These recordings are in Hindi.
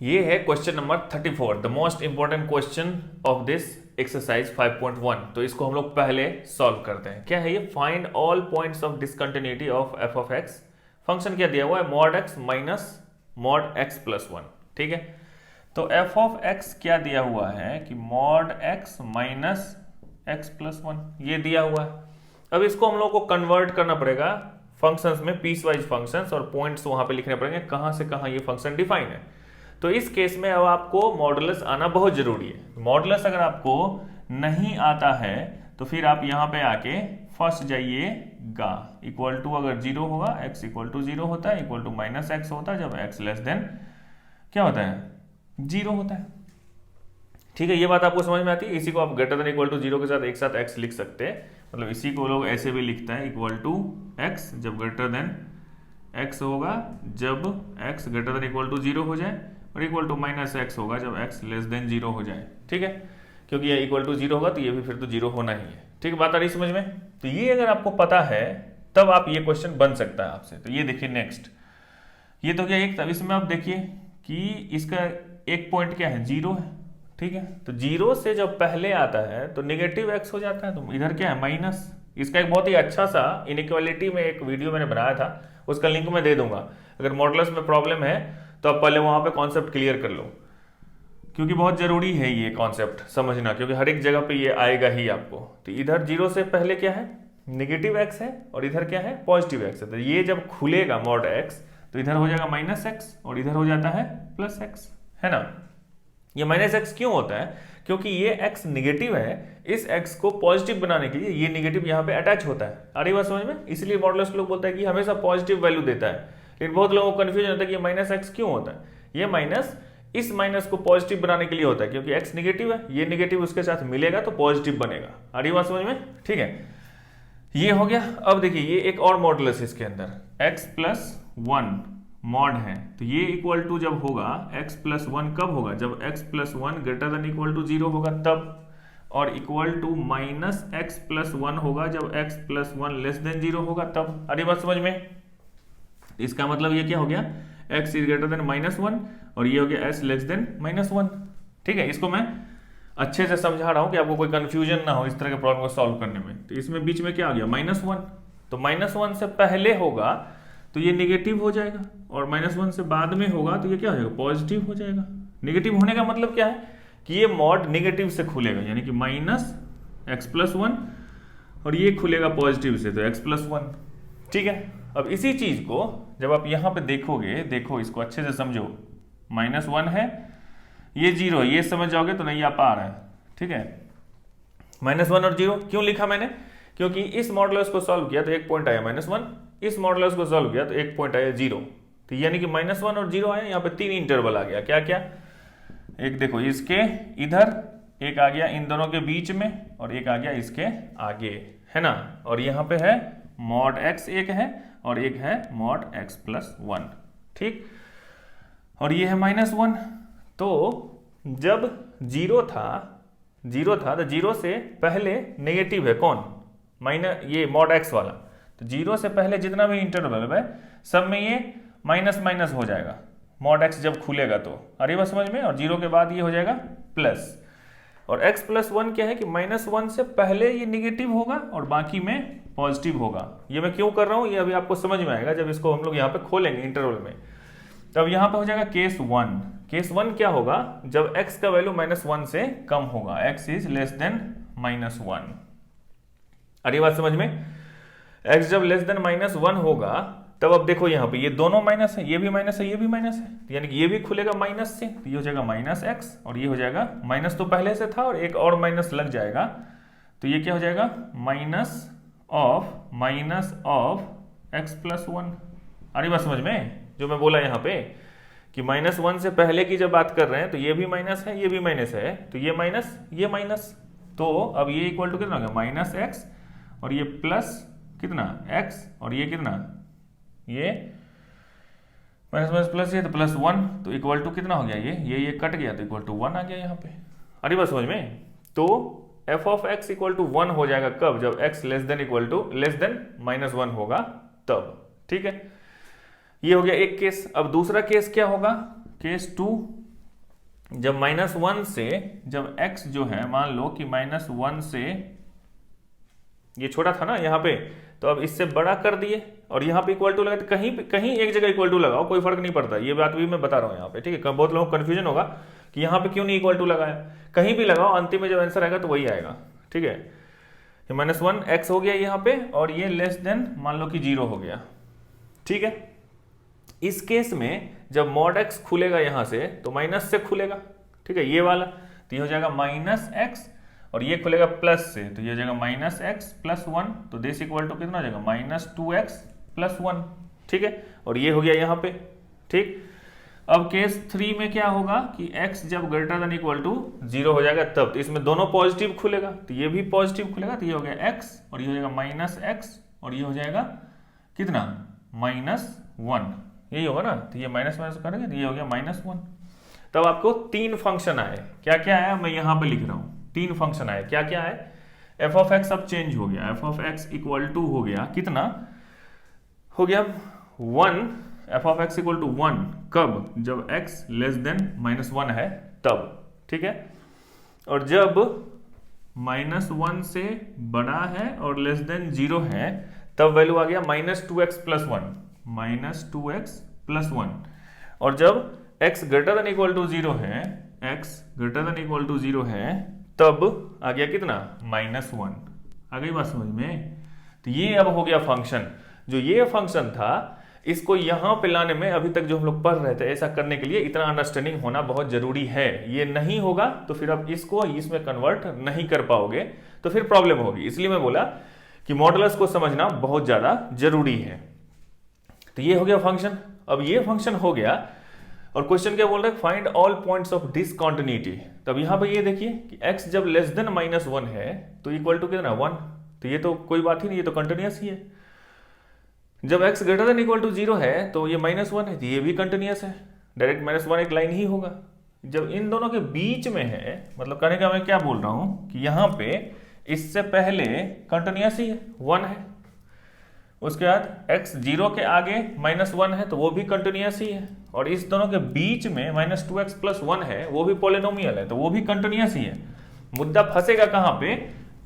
ये है question number 34, the most important question of this exercise 5.1। तो इसको हम लोग पहले सॉल्व करते हैं। क्या है ये? Find all points of discontinuity of F of x. Function क्या दिया हुआ है? Mod x minus mod x plus one. ठीक है, तो एफ ऑफ एक्स क्या दिया हुआ है कि mod x minus x plus one, ये दिया हुआ है। अब इसको हम लोग को कन्वर्ट करना पड़ेगा फंक्शंस में, पीस वाइज फंक्शंस, और पॉइंट्स वहां पे लिखने पड़ेंगे कहां से कहां ये फंक्शन डिफाइन है। तो इस केस में अब आपको मॉडुलस आना बहुत जरूरी है। मॉडुलस अगर आपको नहीं आता है तो फिर आप यहां पे आके फंस जाइएगा। इक्वल टू अगर जीरो होगा, एक्स इक्वल टू जीरो होता है, इक्वल टू माइनस एक्स होता है जब एक्स लेस देन क्या होता है? जीरो होता है। ठीक है, ये बात आपको समझ में आती है। इसी को आप greater than equal to zero के साथ एक साथ एक्स लिख सकते हैं, मतलब इसी को लोग ऐसे भी लिखता है, इक्वल टू एक्स जब ग्रेटर देन एक्स होगा जब x greater than equal to zero हो जाए, और इक्वल टू माइनस एक्स होगा जब एक्स लेस देन जीरो हो जाए। ठीक है, क्योंकि ये इक्वल टू जीरो होगा तो ये भी फिर तो जीरो होना ही है। ठीक है, बात आ रही समझ में? तो ये अगर आपको पता है तब आप ये क्वेश्चन बन सकता है आपसे। तो ये देखिए नेक्स्ट, ये तो क्या एक, तब इसमें आप देखिए कि इसका एक पॉइंट क्या है? जीरो है। ठीक है, तो जीरो से जब पहले आता है तो नेगेटिव एक्स हो जाता है, तो इधर क्या है? माइनस। इसका एक बहुत ही अच्छा सा इनइक्वालिटी में एक वीडियो मैंने बनाया था, उसका लिंक मैं दे दूंगा। अगर मॉडुलस में प्रॉब्लम है तो आप पहले वहां पे कॉन्सेप्ट क्लियर कर लो, क्योंकि बहुत जरूरी है ये कॉन्सेप्ट समझना, क्योंकि हर एक जगह पे ये आएगा ही आपको। तो इधर जीरो से पहले क्या है? नेगेटिव एक्स है, और इधर क्या है? पॉजिटिव एक्स है। तो ये जब खुलेगा मॉड एक्स तो इधर हो जाएगा माइनस एक्स और इधर हो जाता है प्लस एक्स, है ना। ये माइनस एक्स क्यों होता है? क्योंकि ये एक्स निगेटिव है, इस एक्स को पॉजिटिव बनाने के लिए ये निगेटिव यहाँ पे अटैच होता है। आ रही बात समझ में? इसलिए मॉडुलस लोग बोलता है कि हमेशा पॉजिटिव वैल्यू देता है। लेकिन बहुत लोगों को कंफ्यूजन होता है कि ये माइनस एक्स क्यों होता है। ये माइनस इस माइनस को पॉजिटिव बनाने के लिए होता है, क्योंकि एक्स निगेटिव है, ये निगेटिव उसके साथ मिलेगा तो पॉजिटिव बनेगा। आ रही बात समझ में? ठीक है, ये हो गया। अब देखिए ये एक और मॉडुलस इसके अंदर एक्स प्लस वन मॉड है, तो ये इक्वल टू जब होगा x प्लस वन, कब होगा? जब x plus one greater than equal to zero होगा तब, और equal to minus x plus one होगा जब x plus one less than zero होगा तब। अरे बात समझ में? इसका मतलब ये क्या हो गया? x is greater than minus one, और ये हो गया s less than minus one. ठीक है, इसको मैं अच्छे से समझा रहा हूं कि आपको कोई कंफ्यूजन ना हो इस तरह के प्रॉब्लम को सॉल्व करने में। तो इसमें बीच में क्या आ गया? Minus one. तो माइनस वन से पहले होगा तो ये नेगेटिव हो जाएगा, और माइनस वन से बाद में होगा तो ये क्या हो जाएगा? पॉजिटिव हो जाएगा। नेगेटिव होने का मतलब क्या है? कि ये मॉड नेगेटिव से खुलेगा, यानी कि माइनस एक्स प्लस वन, और ये खुलेगा पॉजिटिव से, तो एक्स प्लस वन। ठीक है, अब इसी चीज को जब आप यहां पे देखोगे, देखो इसको अच्छे से समझो, माइनस वन है, ये जीरो है, ये समझ जाओगे तो नहीं आ पा रहा है। ठीक है, माइनस वन और जीरो क्यों लिखा मैंने? क्योंकि इस मॉडुलस को सॉल्व किया तो एक पॉइंट आया माइनस वन, इस मॉडुलस को सॉल्व किया तो एक पॉइंट आया जीरो। तो यानी कि माइनस वन और जीरो आया, यहाँ पे तीन इंटरवल आ गया। क्या क्या? एक देखो इसके इधर, एक आ गया इन दोनों के बीच में, और एक आ गया इसके आगे, है ना। और यहाँ पे है मॉड एक्स एक है, और एक है मॉड एक्स प्लस वन। ठीक, और ये है माइनस वन। तो जब जीरो था तो जीरो से पहले नेगेटिव है कौन? माइनस, ये मॉड एक्स वाला। तो जीरो से पहले जितना भी इंटरवल है सब में ये माइनस माइनस हो जाएगा मॉड एक्स जब खुलेगा तो। अरे बस समझ में? और जीरो के बाद ये हो जाएगा प्लस। और एक्स प्लस वन क्या है कि माइनस वन से पहले ये निगेटिव होगा और बाकी में पॉजिटिव होगा। ये मैं क्यों कर रहा हूं ये अभी आपको समझ में आएगा जब इसको हम लोग यहाँ पे खोलेंगे इंटरवल में। तब यहाँ पे हो जाएगा केस वन। केस वन क्या होगा? जब x का वैल्यू माइनस वन से कम होगा, x is less than minus one. अरे बात समझ में? x जब लेस देन माइनस वन होगा तब अब देखो यहाँ पे ये दोनों माइनस है, ये भी माइनस है, ये भी माइनस है, यानी कि ये भी खुलेगा माइनस से, तो ये हो जाएगा माइनस एक्स, और ये हो जाएगा माइनस तो पहले से था और एक और माइनस लग जाएगा, तो ये क्या हो जाएगा? Minus of x plus one. अरे बात समझ में? जो मैं बोला यहाँ पे कि माइनस वन से पहले की जब बात कर रहे हैं तो ये भी माइनस है, ये भी माइनस है, तो ये माइनस, ये माइनस, तो अब ये इक्वल टू कितना हो गया? माइनस एक्स, और ये प्लस कितना? एक्स, और ये कितना? ये माइनस माइनस प्लस, ये तो प्लस वन, तो इक्वल टू कितना हो गया? ये कट गया तो इक्वल टू वन आ गया यहाँ पे। अरे बस समझ में? तो f of x equal to one हो जाएगा कब? जब x less than equal to less than minus one होगा तब। ठीक है, ये हो गया एक केस। अब दूसरा केस क्या होगा? केस टू, जब -1 से, जब x जो है मान लो कि -1 से, ये छोटा था ना यहाँ पे, तो अब इससे बड़ा कर दिए और यहाँ पे इक्वल टू लगा, तो कहीं एक जगह इक्वल टू लगाओ, कोई फर्क नहीं पड़ता। ये बात भी मैं बता रहा हूँ यहाँ पे, ठीक है। बहुत लोगों को कंफ्यूजन होगा कि यहाँ पे क्यों नहीं इक्वल टू लगाया, कहीं भी लगाओ, अंतिम में जब आंसर आएगा तो वही आएगा, ठीक है। -1 x हो गया यहाँ पे, और ये लेस देन मान लो कि 0 हो गया, ठीक है। इस केस में जब mod x खुलेगा यहाँ से तो माइनस से खुलेगा, ठीक है, ये वाला, तो ये हो जाएगा -x, और ये खुलेगा प्लस से, तो ये हो जाएगा -x + 1, तो दिस इक्वल टू कितना हो जाएगा -2x + 1, ठीक है। और ये हो गया यहाँ पे, ठीक। अब केस 3 में क्या होगा कि x जब ग्रेटर देन इक्वल टू 0 हो जाएगा तब, तो इसमें दोनों पॉजिटिव खुलेगा, तो ये भी पॉजिटिव खुलेगा, तो ये हो गया x, और ये हो जाएगा -x, और ये हो जाएगा कितना -1, यही होगा ना। तो ये माइनस माइनस करेंगे तो ये हो गया -1। तब आपको 3 फंक्शन आए, क्या क्या आया मैं यहाँ पे लिख रहा हूँ, 3 फंक्शन आए, क्या क्या है। f(x) अब चेंज हो गया, f(x) इक्वल टू हो गया कितना, हो गया 1, f(x) इक्वल टू 1 कब, जब x लेस देन -1 है तब, ठीक है। और जब -1 से बड़ा है और लेस देन 0 है तब वैल्यू आ गया -2x + 1, -2x + 1। और जब x greater than equal to 0 है, x greater than equal to 0 है तब आ गया कितना -1। आ गई बात समझ में। तो ये अब हो गया फंक्शन, जो ये फंक्शन था इसको यहां पे लाने में अभी तक जो हम लोग पढ़ रहे थे, ऐसा करने के लिए इतना अंडरस्टैंडिंग होना बहुत जरूरी है। ये नहीं होगा तो फिर आप इसको इसमें कन्वर्ट नहीं कर पाओगे, तो फिर प्रॉब्लम होगी। इसलिए मैं बोला कि मॉडुलस को समझना बहुत ज्यादा जरूरी है। तो ये हो गया फंक्शन। अब ये फंक्शन हो गया और क्वेश्चन क्या बोल रहा है, find all points of discontinuity. तब यहां पे ये देखिए कि x जब लेस देन -1 है तो इक्वल टू कितना 1, तो ये तो कोई बात ही नहीं, ये तो कंटिन्यूअस ही है। जब x greater than equal to 0 है तो ये -1 है, तो ये भी कंटिन्यूअस है, डायरेक्ट -1 एक लाइन ही होगा। जब इन दोनों के बीच में है, मतलब कहने का मैं क्या बोल रहा हूं कि यहां पे इससे पहले कंटिन्यूअस ही है, 1 है, उसके बाद x 0 के आगे -1 है तो वो भी कंटिन्यूअस ही है, और इस दोनों के बीच में -2x + 1 है, वो भी पॉलिनोमियल है, तो वो भी कंटिन्यूअस ही है। मुद्दा फंसेगा कहां पे,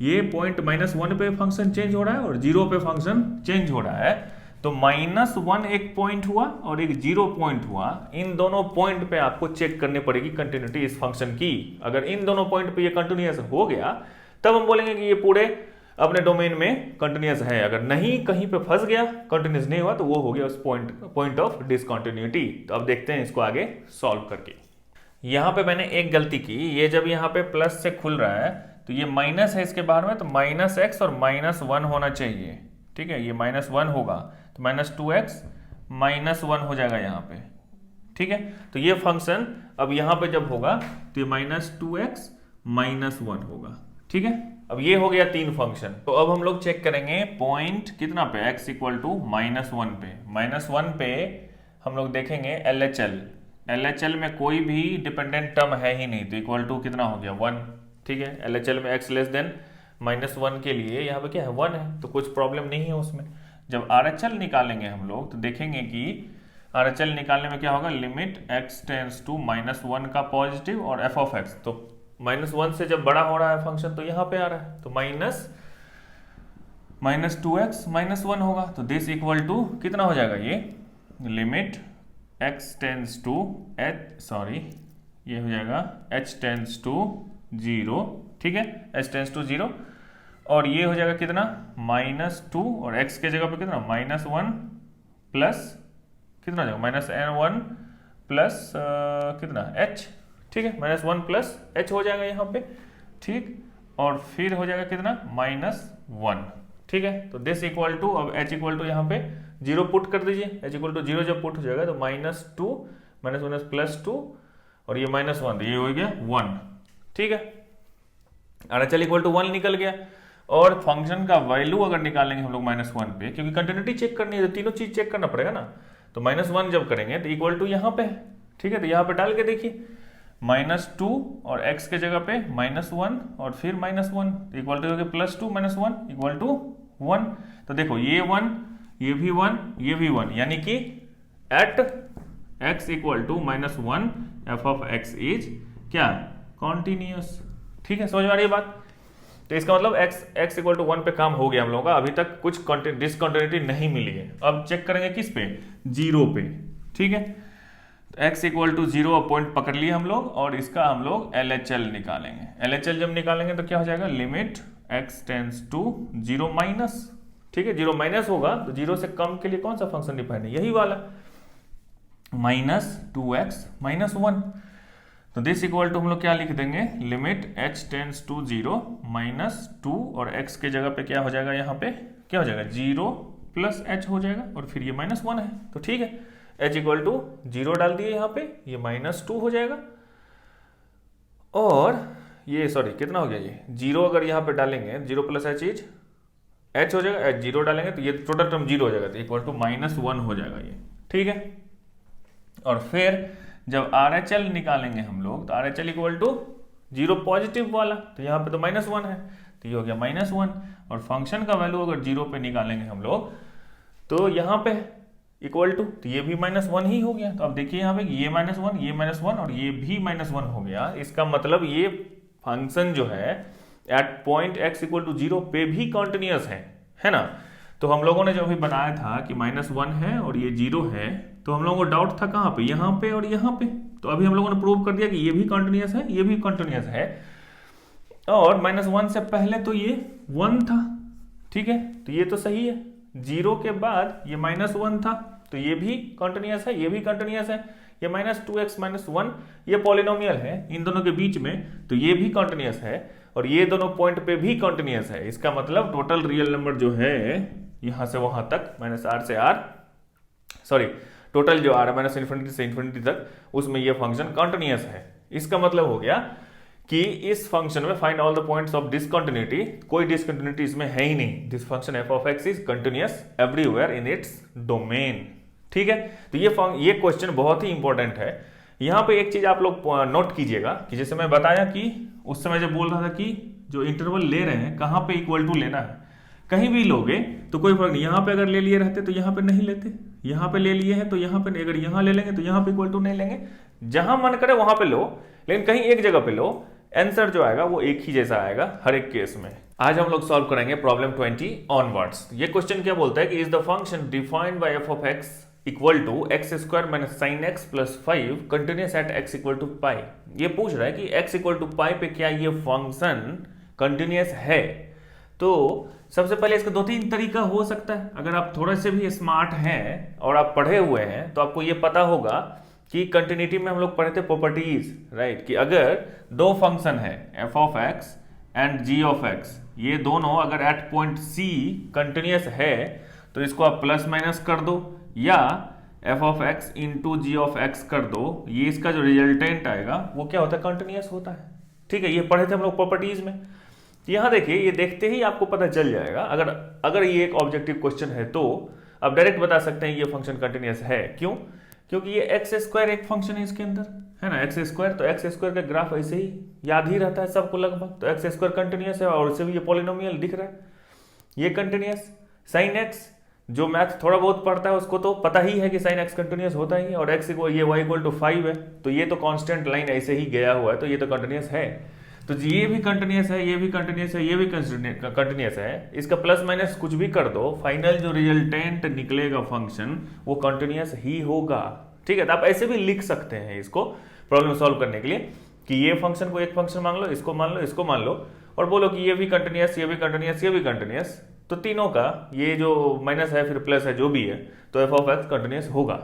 ये पॉइंट -1 पे फंक्शन चेंज हो रहा है और 0 पे फंक्शन चेंज हो रहा है, तो -1 एक पॉइंट हुआ और एक 0 पॉइंट हुआ। इन दोनों पॉइंट पे आपको चेक करनी पड़ेगी कंटिन्यूटी इस फंक्शन की। अगर इन दोनों पॉइंट पे ये कंटिन्यूअस हो गया तब हम बोलेंगे कि ये पूरे अपने डोमेन में कंटिन्यूअस है। अगर नहीं कहीं पे फंस गया, कंटिन्यूअस नहीं हुआ, तो वो हो गया उस पॉइंट ऑफ डिसकंटिन्यूटी। तो अब देखते हैं इसको आगे सॉल्व करके। यहां पे मैंने एक गलती की, ये जब यहाँ पे प्लस से खुल रहा है तो ये माइनस है इसके बाहर में, तो -x और -1 होना चाहिए, ठीक है। ये -1 होगा तो -2x -1 हो जाएगा यहाँ पे, ठीक है। तो ये फंक्शन अब यहाँ पे जब होगा तो ये -2x -1 होगा, ठीक है। अब ये हो गया 3 फंक्शन। तो अब हम लोग चेक करेंगे पॉइंट कितना पे, x इक्वल टू -1 पे। -1 पे हम लोग देखेंगे LHL में कोई भी डिपेंडेंट टर्म है ही नहीं, तो इक्वल टू कितना हो गया 1, ठीक है। LHL में x लेस देन -1 के लिए यहाँ पे क्या है 1 है, तो कुछ प्रॉब्लम नहीं है उसमें। जब RHL निकालेंगे हम लोग तो देखेंगे कि RHL निकालने में क्या होगा, लिमिट x टेंड्स टू -1 का पॉजिटिव और f(x), तो -1 से जब बड़ा हो रहा है फंक्शन तो यहाँ पे आ रहा है, तो -2x -1 होगा, तो दिस इक्वल टू कितना हो जाएगा, ये लिमिट x टेंड्स टू ये हो जाएगा h टेंड्स टू 0, ठीक है, h टेंड्स टू 0, और ये हो जाएगा कितना -2, और x के जगह पे कितना -1 प्लस कितना हो जाएगा -1 प्लस कितना h, ठीक है, -1 प्लस h हो जाएगा यहाँ पे, ठीक, और फिर हो जाएगा कितना -1, ठीक है। तो दिस इक्वल टू, अब h इक्वल टू यहाँ पे 0 पुट कर दीजिए, h इक्वल टू 0 जब पुट हो जाएगा तो -2 -1 प्लस 2 और ये -1, तो ये हो गया 1, ठीक है। RHL इक्वल टू 1 निकल गया। और फंक्शन का वैल्यू अगर निकालेंगे हम लोग -1 पे, क्योंकि कंटिन्यूटी चेक करनी है तो तीनों चीज चेक करना पड़ेगा ना, तो -1 जब करेंगे तो इक्वल टू यहाँ पे है, ठीक है। तो यहाँ पे डाल के देखिए -2 और x के जगह पे -1 और फिर -1, इक्वल टू हो गया +2 -1 इक्वल टू 1। तो देखो ये 1, ये भी 1, ये भी 1, यानी कि at x equal to -1 f(x) is क्या कॉन्टिन्यूस। ठीक है, समझ में आ रही है बात। तो इसका मतलब x इक्वल टू 1 पे काम हो गया हम लोगों का, अभी तक कुछ डिसकंटिन्यूटी नहीं मिली है। अब चेक करेंगे किस पे, 0 पे। ठीक है, तो x इक्वल टू 0 पॉइंट पकड़ लिए हम लोग, और इसका हम लोग LHL निकालेंगे। LHL जब निकालेंगे तो क्या हो जाएगा, limit x tends to 0 minus. ठीक है, 0 माइनस होगा तो 0 से कम के लिए कौन सा फंक्शन डिफाइन है, यही वाला, माइनस 2x माइनस 1। तो दिस इक्वल टू हम लोग क्या लिख देंगे, limit h tends to 0 minus 2, और x के जगह पे क्या हो जाएगा, यहाँ पे क्या हो जाएगा, 0 प्लस h हो जाएगा, और फिर ये माइनस 1 है। तो ठीक है, h इक्वल टू 0 डाल दिए यहाँ पे, ये माइनस 2 हो जाएगा, और ये सॉरी कितना हो गया, ये 0 अगर यहाँ पे डालेंगे 0 प्लस h इज h हो जाएगा, h 0 डालेंगे तो ये टोटल टर्म 0 हो जाएगा, तो इक्वल टू माइनस 1 हो जाएगा ये। ठीक है, और फिर जब RHL निकालेंगे हम लोग, तो RHL इक्वल टू 0 पॉजिटिव वाला, तो यहाँ पे तो माइनस 1 है, तो ये हो गया माइनस 1, और फंक्शन का वैल्यू अगर 0 पे निकालेंगे हम लोग, तो यहाँ पे इक्वल टू, तो ये भी माइनस 1 ही हो गया। तो अब देखिए यहाँ पे ये माइनस 1, ये माइनस 1, और ये भी माइनस 1 हो गया। इसका मतलब ये फंक्शन जो है at point x equal to 0 पे भी कॉन्टिन्यूअस है ना। तो हम लोगों ने जो अभी बनाया था कि माइनस 1 है और ये 0 है, तो हम लोगों को डाउट था कहाँ पे, यहाँ पे और यहाँ पे। तो अभी हम लोगों ने प्रूव कर दिया कि ये भी कॉन्टिन्यूअस है, ये भी कॉन्टिन्यूअस है, और माइनस 1 से पहले तो ये 1 था। ठीक है, तो ये तो सही है, 0 के बाद ये माइनस 1 था, तो ये भी कॉन्टिन्यूअस है, ये भी कॉन्टिन्यूअस है। ये माइनस 2x माइनस 1 ये पॉलिनोमियल है इन दोनों के बीच में, तो ये भी कॉन्टिन्यूअस है, और ये दोनों पॉइंट पे भी कॉन्टिन्यूअस है। इसका मतलब टोटल रियल नंबर जो है यहां से वहां तक, माइनस r से r, सॉरी टोटल जो r है माइनस इन्फिनिटी से इन्फिनिटी तक, उसमें ये फंक्शन कॉन्टिन्यूअस है। इसका मतलब हो गया कि इस फंक्शन में find all the points of discontinuity, कोई डिसकंटिन्यूटी इसमें है ही नहीं। This function f of x is continuous everywhere in its domain. ठीक है, तो ये क्वेश्चन बहुत ही इंपॉर्टेंट है। यहाँ पे एक चीज आप लोग नोट कीजिएगा कि जैसे मैं बताया कि उस समय जब बोल रहा था कि जो इंटरवल ले रहे हैं कहाँ पे इक्वल टू लेना है, कहीं भी लोगे तो कोई फर्क नहीं। यहाँ पे अगर ले लिए रहते तो यहाँ पे नहीं लेते, यहाँ पे ले लिए हैं तो यहाँ पे, अगर यहाँ ले लेंगे तो यहाँ पे इक्वल टू नहीं लेंगे। जहां मन करे वहां पे लो, लेकिन कहीं एक जगह पे लो, आंसर जो आएगा वो एक ही जैसा आएगा हर एक केस में। आज हम लोग सॉल्व करेंगे प्रॉब्लम 20 ऑनवर्ड्स। ये क्वेश्चन क्या बोलता है कि is the function defined by f of x equal to x square minus sine x plus 5 continuous at x equal to pi. ये पूछ रहा है कि x इक्वल टू पाई पे क्या ये फंक्शन कंटिन्यूअस है। तो सबसे पहले इसका 2-3 तरीका हो सकता है। अगर आप थोड़े से भी स्मार्ट हैं और आप पढ़े हुए हैं तो आपको ये पता होगा कि कंटिन्यूटी में हम लोग पढ़े थे प्रॉपर्टीज, राइट, कि अगर दो फंक्शन है f of x and g of x, ये दोनों अगर एट पॉइंट c कंटिन्यूअस है तो इसको आप प्लस माइनस कर दो, या f of x into g of x कर दो, ये इसका जो रिजल्टेंट आएगा वो क्या होता है, कंटिन्यूअस होता है। ठीक है, ये पढ़े थे हम लोग प्रॉपर्टीज में। यहाँ देखिए, ये देखते ही आपको पता चल जाएगा। अगर ये एक ऑब्जेक्टिव क्वेश्चन है तो आप डायरेक्ट बता सकते हैं ये फंक्शन कंटिन्यूअस है। क्यों? क्योंकि ये एक्स स्क्वायर एक फंक्शन है इसके अंदर, है ना, एक्स स्क्वायर। तो एक्स स्क्वायर का ग्राफ ऐसे ही याद ही रहता है सबको लगभग। तो एक्स स्क्वायर कंटिन्यूअस है और उससे भी ये पॉलिनोमियल दिख रहा है, ये कंटिन्यूअस। साइन एक्स जो मैथ थोड़ा बहुत पढ़ता है उसको तो पता ही है कि साइन एक्स कंटिन्यूअस होता ही है, और एक्स इक्वल ये वाई इक्वल टू 5 है, तो ये तो कांस्टेंट लाइन ऐसे ही गया हुआ है, तो ये तो कंटिन्यूअस है। तो ये भी कंटिन्यूअस है, ये भी कंटिन्यूअस है, ये भी कंटिन्यूअस है। इसका प्लस माइनस कुछ भी कर दो, फाइनल जो रिजल्टेंट निकलेगा फंक्शन वो कंटिन्यूअस ही होगा। ठीक है, तो आप ऐसे भी लिख सकते हैं इसको प्रॉब्लम सॉल्व करने के लिए कि ये फंक्शन को एक फंक्शन मान लो, इसको मान लो, इसको मान लो, और बोलो कि ये भी कंटिन्यूअस, ये भी कंटिन्यूअस, ये भी कंटिन्यूअस। तो तीनों का ये जो माइनस है फिर प्लस है जो भी है, तो एफ ऑफ एक्स कंटिन्यूअस होगा।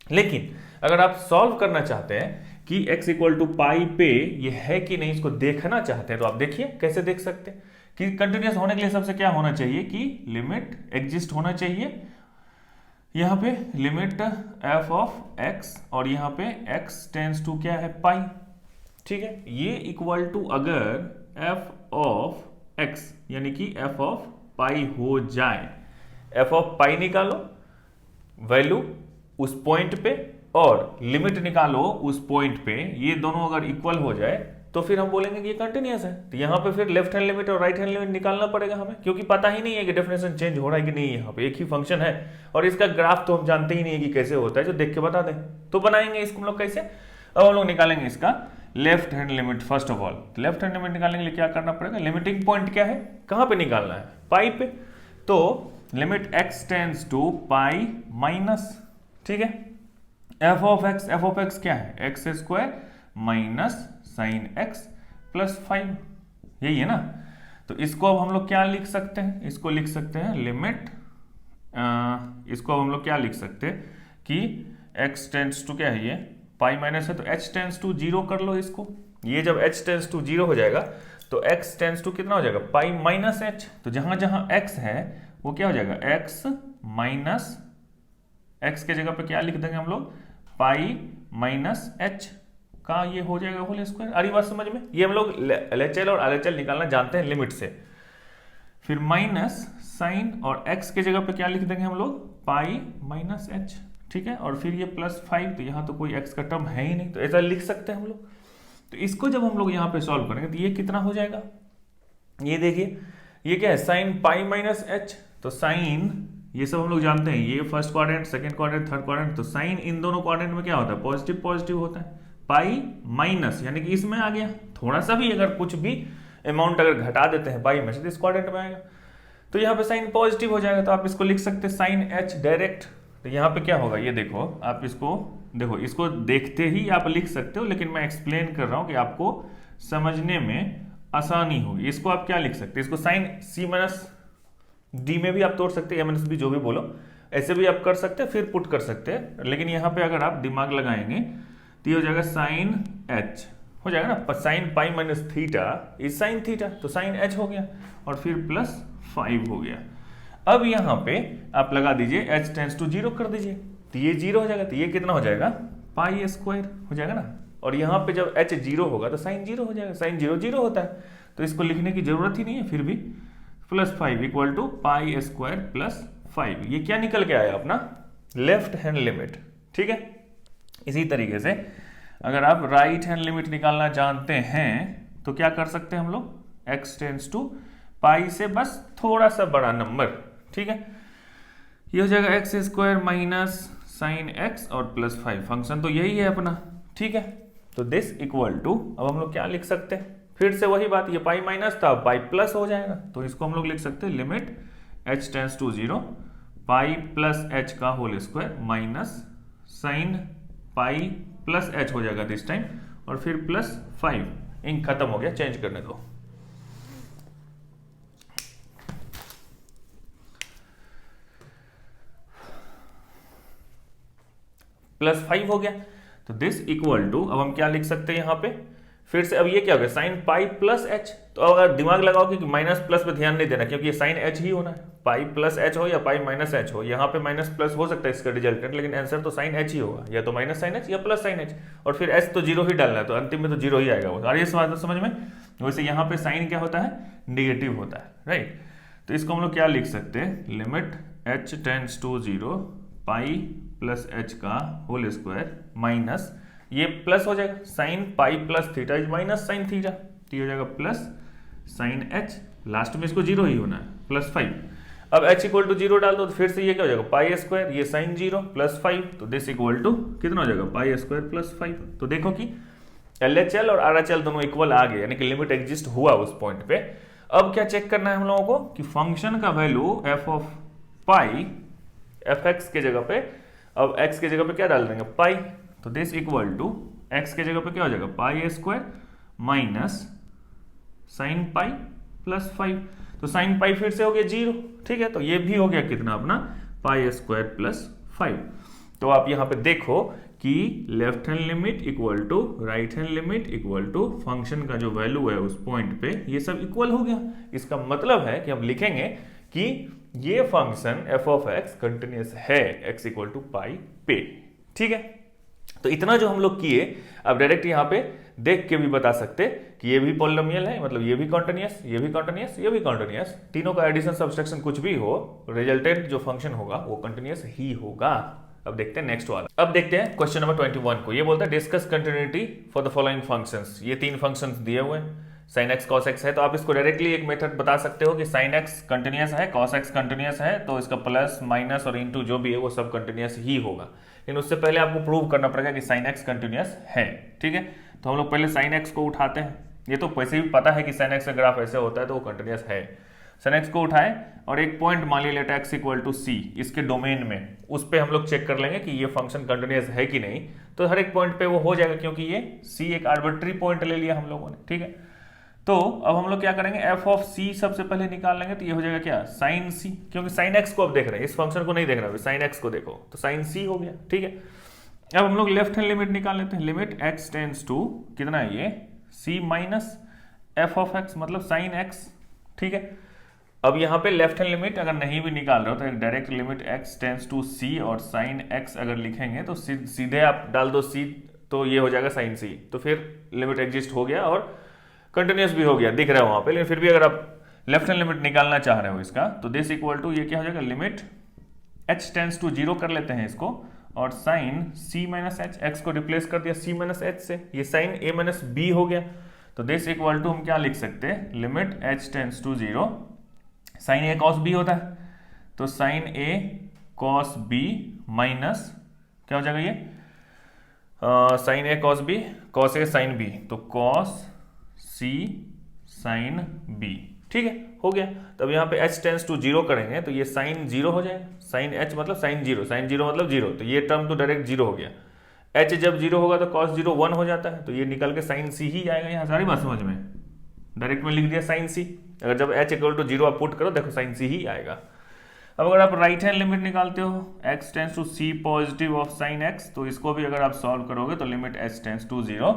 लेकिन अगर आप सॉल्व करना चाहते हैं कि x इक्वल टू पाई पे ये है कि नहीं, इसको देखना चाहते हैं, तो आप देखिए कैसे देख सकते हैं कि कंटिन्यूअस होने के लिए सबसे क्या होना चाहिए कि लिमिट एग्जिस्ट होना चाहिए। यहाँ पे लिमिट f ऑफ x और यहाँ पे x टेंस टू क्या है, पाई। ठीक है, ये इक्वल टू अगर f ऑफ x यानी कि f ऑफ पाई हो जाए, f ऑफ पाई निकालो वैल्यू उस पॉइंट पे और लिमिट निकालो उस पॉइंट पे, ये दोनों अगर इक्वल हो जाए तो फिर हम बोलेंगे कि ये कंटिन्यूअस है। तो यहाँ पे फिर लेफ्ट हैंड लिमिट और राइट हैंड लिमिट निकालना पड़ेगा हमें, क्योंकि पता ही नहीं है कि डेफिनेशन चेंज हो रहा है कि नहीं। यहाँ पे एक ही फंक्शन है और इसका ग्राफ तो हम जानते ही नहीं है कि कैसे होता है, जो देख के बता दें। तो बनाएंगे इसको हम लोग कैसे, अब हम लोग निकालेंगे इसका left hand limit first of all. Left hand limit निकालने के लिए क्या करना पड़ेगा, लिमिटिंग पॉइंट क्या है, कहां पे निकालना है, पाई पे। तो limit x tends to pi minus, ठीक है, एफ ऑफ एक्स क्या है, x square minus sine x plus 5, यही है ना। तो इसको अब हम लोग क्या लिख सकते हैं, इसको लिख सकते हैं लिमिट, इसको अब हम लोग क्या लिख सकते हैं कि x टेंड्स टू क्या है, ये पाई माइनस है तो h टेंड्स टू 0 कर लो इसको। ये जब h टेंड्स टू 0 हो जाएगा तो x टेंड्स टू कितना हो जाएगा, पाई माइनस h। तो जहां जहां x है वो क्या हो जाएगा, x माइनस, x के जगह पे क्या लिख देंगे हम लोग, पाई माइनस h का ये हो जाएगा होल स्क्वायर। आ रही बात समझ में, ये हम लोग LHL और RHL निकालना जानते हैं लिमिट से। फिर माइनस साइन और x के जगह पे क्या लिख देंगे हम लोग, पाई माइनस h, ठीक है, और फिर ये प्लस 5, तो यहाँ तो कोई x का टर्म है ही नहीं, तो ऐसा लिख सकते हैं हम लोग। तो इसको जब हम लोग यहाँ पे सॉल्व करेंगे तो ये कितना हो जाएगा, ये देखिए ये क्या है, साइन पाई माइनस h। तो साइन ये सब हम लोग जानते हैं, ये first quadrant, second quadrant, third quadrant, तो साइन इन दोनों क्वाड्रेंट में क्या होता है, पॉजिटिव पॉजिटिव होता है। पाई माइनस यानी कि इसमें आ गया, थोड़ा सा भी अगर कुछ भी अमाउंट अगर घटा देते हैं पाई में से तो इस क्वाड्रेंट में आएगा, तो यहाँ पे साइन पॉजिटिव हो जाएगा। तो आप इसको लिख सकते हैं साइन h डायरेक्ट। तो यहाँ पे क्या होगा, ये देखो, आप इसको देखो, इसको देखते ही आप लिख सकते हो, लेकिन मैं एक्सप्लेन कर रहा हूँ कि आपको समझने में आसानी होगी। इसको आप क्या लिख सकते हैं, इसको साइन c माइनस डी में भी आप तोड़ सकते हैं, माइनस बी जो भी बोलो, ऐसे भी आप कर सकते हैं, फिर पुट कर सकते हैं। लेकिन यहाँ पे अगर आप दिमाग लगाएंगे तो ये हो जाएगा साइन h हो जाएगा ना, sine pi minus theta is sine theta, तो साइन h हो गया और फिर प्लस 5 हो गया। अब यहाँ पे आप लगा दीजिए h टेंड्स टू 0 कर दीजिए, तो ये 0 हो जाएगा, तो ये कितना हो जाएगा, पाई स्क्वायर हो जाएगा ना। और यहाँ पे जब h 0 होगा तो साइन 0 हो जाएगा, साइन 0 0 होता है, तो इसको लिखने की जरूरत ही नहीं है। फिर भी plus 5 equal to pi square plus 5, ये क्या निकल के आया अपना लेफ्ट हैंड लिमिट, ठीक है। इसी तरीके से अगर आप राइट हैंड लिमिट निकालना जानते हैं तो क्या कर सकते हैं हम लोग, x टेंड्स टू पाई से बस थोड़ा सा बड़ा नंबर, ठीक है, ये हो जाएगा x square minus sine x और प्लस 5, फंक्शन तो यही है अपना, ठीक है। तो दिस इक्वल टू, अब हम लोग क्या लिख सकते हैं, फिर से वही बात, ये पाई माइनस था, पाई प्लस हो जाएगा, तो इसको हम लोग लिख सकते हैं limit h tends to 0 pi plus h का whole square minus sine pi plus h हो जाएगा दिस टाइम, और फिर प्लस 5, इंक खत्म हो गया, चेंज करने दो। प्लस 5 हो गया, तो दिस इक्वल टू, अब हम क्या लिख सकते हैं यहाँ पे, फिर से अब ये क्या हो गया, साइन पाई प्लस h। तो अगर दिमाग लगाओ कि माइनस प्लस पे ध्यान नहीं देना, क्योंकि ये साइन h ही होना है, पाई प्लस h हो या पाई माइनस h हो, यहाँ पे माइनस प्लस हो सकता है इसका रिजल्टेंट, लेकिन आंसर तो साइन h ही होगा, या तो माइनस साइन h या प्लस साइन h, और फिर h तो 0 ही डालना है, तो अंतिम में तो 0 ही आएगा वो। और ये समझ में, वैसे यहाँ पे साइन क्या होता है, नेगेटिव होता है, राइट। तो इसको हम लोग क्या लिख सकते हैं, limit h tends to 0 pi plus h का होल स्क्वायर माइनस, ये प्लस हो जाएगा, sine pi plus theta is minus sine theta, तो ये हो जाएगा प्लस साइन h, लास्ट में इसको 0 ही होना है, प्लस 5। अब h इक्वल टू 0 डाल दो, तो फिर से ये क्या हो जाएगा, पाई स्क्वायर, ये साइन 0 प्लस 5, तो दिस इक्वल टू कितना हो जाएगा, पाई स्क्वायर प्लस 5। तो देखो कि LHL और RHL दोनों इक्वल आ गए, यानी कि लिमिट एग्जिस्ट हुआ उस पॉइंट पे। अब क्या चेक करना है हम लोगों को कि फंक्शन का value f of pi, fx के जगह पे, अब x के जगह पे क्या डाल देंगे, पाई, तो दिस इक्वल टू x के जगह पे क्या हो जाएगा, pi square minus sine pi plus 5, तो साइन पाई फिर से हो गया 0, ठीक है, तो ये भी हो गया कितना अपना, पाई स्क्वायर प्लस 5। तो आप यहाँ पे देखो कि left hand limit equal to right hand limit equal to function का जो वैल्यू है उस पॉइंट पे, ये सब इक्वल हो गया। इसका मतलब है कि हम लिखेंगे कि ये function f of x continuous है x इक्वल टू पाई पे, ठीक है। तो इतना जो हम लोग किए, अब डायरेक्ट यहाँ पे देख के भी बता सकते कि ये भी पॉलिनोमियल है, मतलब ये भी कॉन्टिन्यूअस, ये भी कॉन्टिन्यूअस, ये भी कॉन्टिन्यूअस, तीनों का एडिशन सब्सट्रैक्शन कुछ भी हो, रिजल्टेंट जो फंक्शन होगा वो कंटिन्यूअस ही होगा। अब देखते हैं नेक्स्ट वाला, अब देखते हैं क्वेश्चन नंबर 21 को। ये बोलता है discuss continuity for the following functions. ये 3 फंक्शंस दिए हुए हैं, sin x cos x है, तो आप इसको डायरेक्टली एक मेथड बता सकते हो कि sin x कंटिन्यूअस है, cos x कंटिन्यूअस है, तो इसका प्लस माइनस और इनटू जो भी है वो सब कंटिन्यूअस ही होगा। लेकिन उससे पहले आपको प्रूव करना पड़ेगा कि sin x कंटिन्यूअस है, ठीक है। तो हम लोग पहले साइन एक्स को उठाते हैं। ये तो वैसे भी पता है कि साइन एक्स का ग्राफ ऐसे होता है तो वो कंटिन्यूस है। साइन एक्स को उठाए और एक पॉइंट मान लिया लेट एक्स इक्वल टू सी, इसके डोमेन में, उस पर हम लोग चेक कर लेंगे कि ये फंक्शन कंटिन्यूस है कि नहीं। तो हर एक पॉइंट पे वो हो जाएगा, क्योंकि ये सी एक आर्बिट्री पॉइंट ले लिया हम लोगों ने, ठीक है। तो अब हम लोग क्या करेंगे, एफ ऑफ सी सबसे पहले निकाल लेंगे। तो ये हो जाएगा क्या, साइन सी, क्योंकि साइन एक्स को अब देख रहे हैं, इस फंक्शन को नहीं देख रहे हैं, साइन एक्स को देखो, तो साइन सी हो गया, ठीक है। अब हम लोग लेफ्ट हैंड लिमिट निकाल लेते हैं। लिमिट एक्स टेंड्स टू कितना है ये, सी माइनस एफ ऑफ एक्स, मतलब साइन एक्स, ठीक है। अब यहाँ पे लेफ्ट हैंड लिमिट अगर नहीं भी निकाल रहे हो तो एक direct limit x tends to C और साइन एक्स अगर लिखेंगे तो सीधे आप डाल दो सी, तो ये हो जाएगा साइन सी। तो फिर लिमिट एग्जिस्ट हो गया और कंटिन्यूस भी हो गया, दिख रहा है वहां पे। लेकिन फिर भी अगर आप लेफ्ट हैंड लिमिट निकालना चाह रहे हो इसका, तो दिस इक्वल टू ये क्या हो जाएगा, लिमिट एच टेंड्स टू 0 कर लेते हैं इसको, और साइन सी माइनस एच, एक्स को रिप्लेस कर दिया सी माइनस एच से, ये साइन ए माइनस बी हो गया। तो दिस इक्वल टू हम क्या लिख सकते हैं, limit h tends to 0, sine a cos b होता है, तो sine a cos b minus क्या हो जाएगा ये, sine a cos b, cos a sine b, तो कॉस सी साइन बी, ठीक है, हो गया। तो अब यहाँ पे h टेंस टू 0 करेंगे तो ये साइन 0 हो जाएगा, साइन h मतलब साइन 0, साइन 0 मतलब 0, तो ये टर्म तो डायरेक्ट 0 हो गया। h जब 0 होगा तो cos 0 1 हो जाता है, तो ये निकल के साइन c ही आएगा। यहाँ सारी बात समझ में, डायरेक्ट में लिख दिया साइन c। अगर जब h इक्वल टू 0 आप पुट करो, देखो साइन c ही आएगा। अब अगर आप राइट हैंड लिमिट निकालते हो x tends to c positive of sine x, तो इसको भी अगर आप सॉल्व करोगे तो limit h tends to 0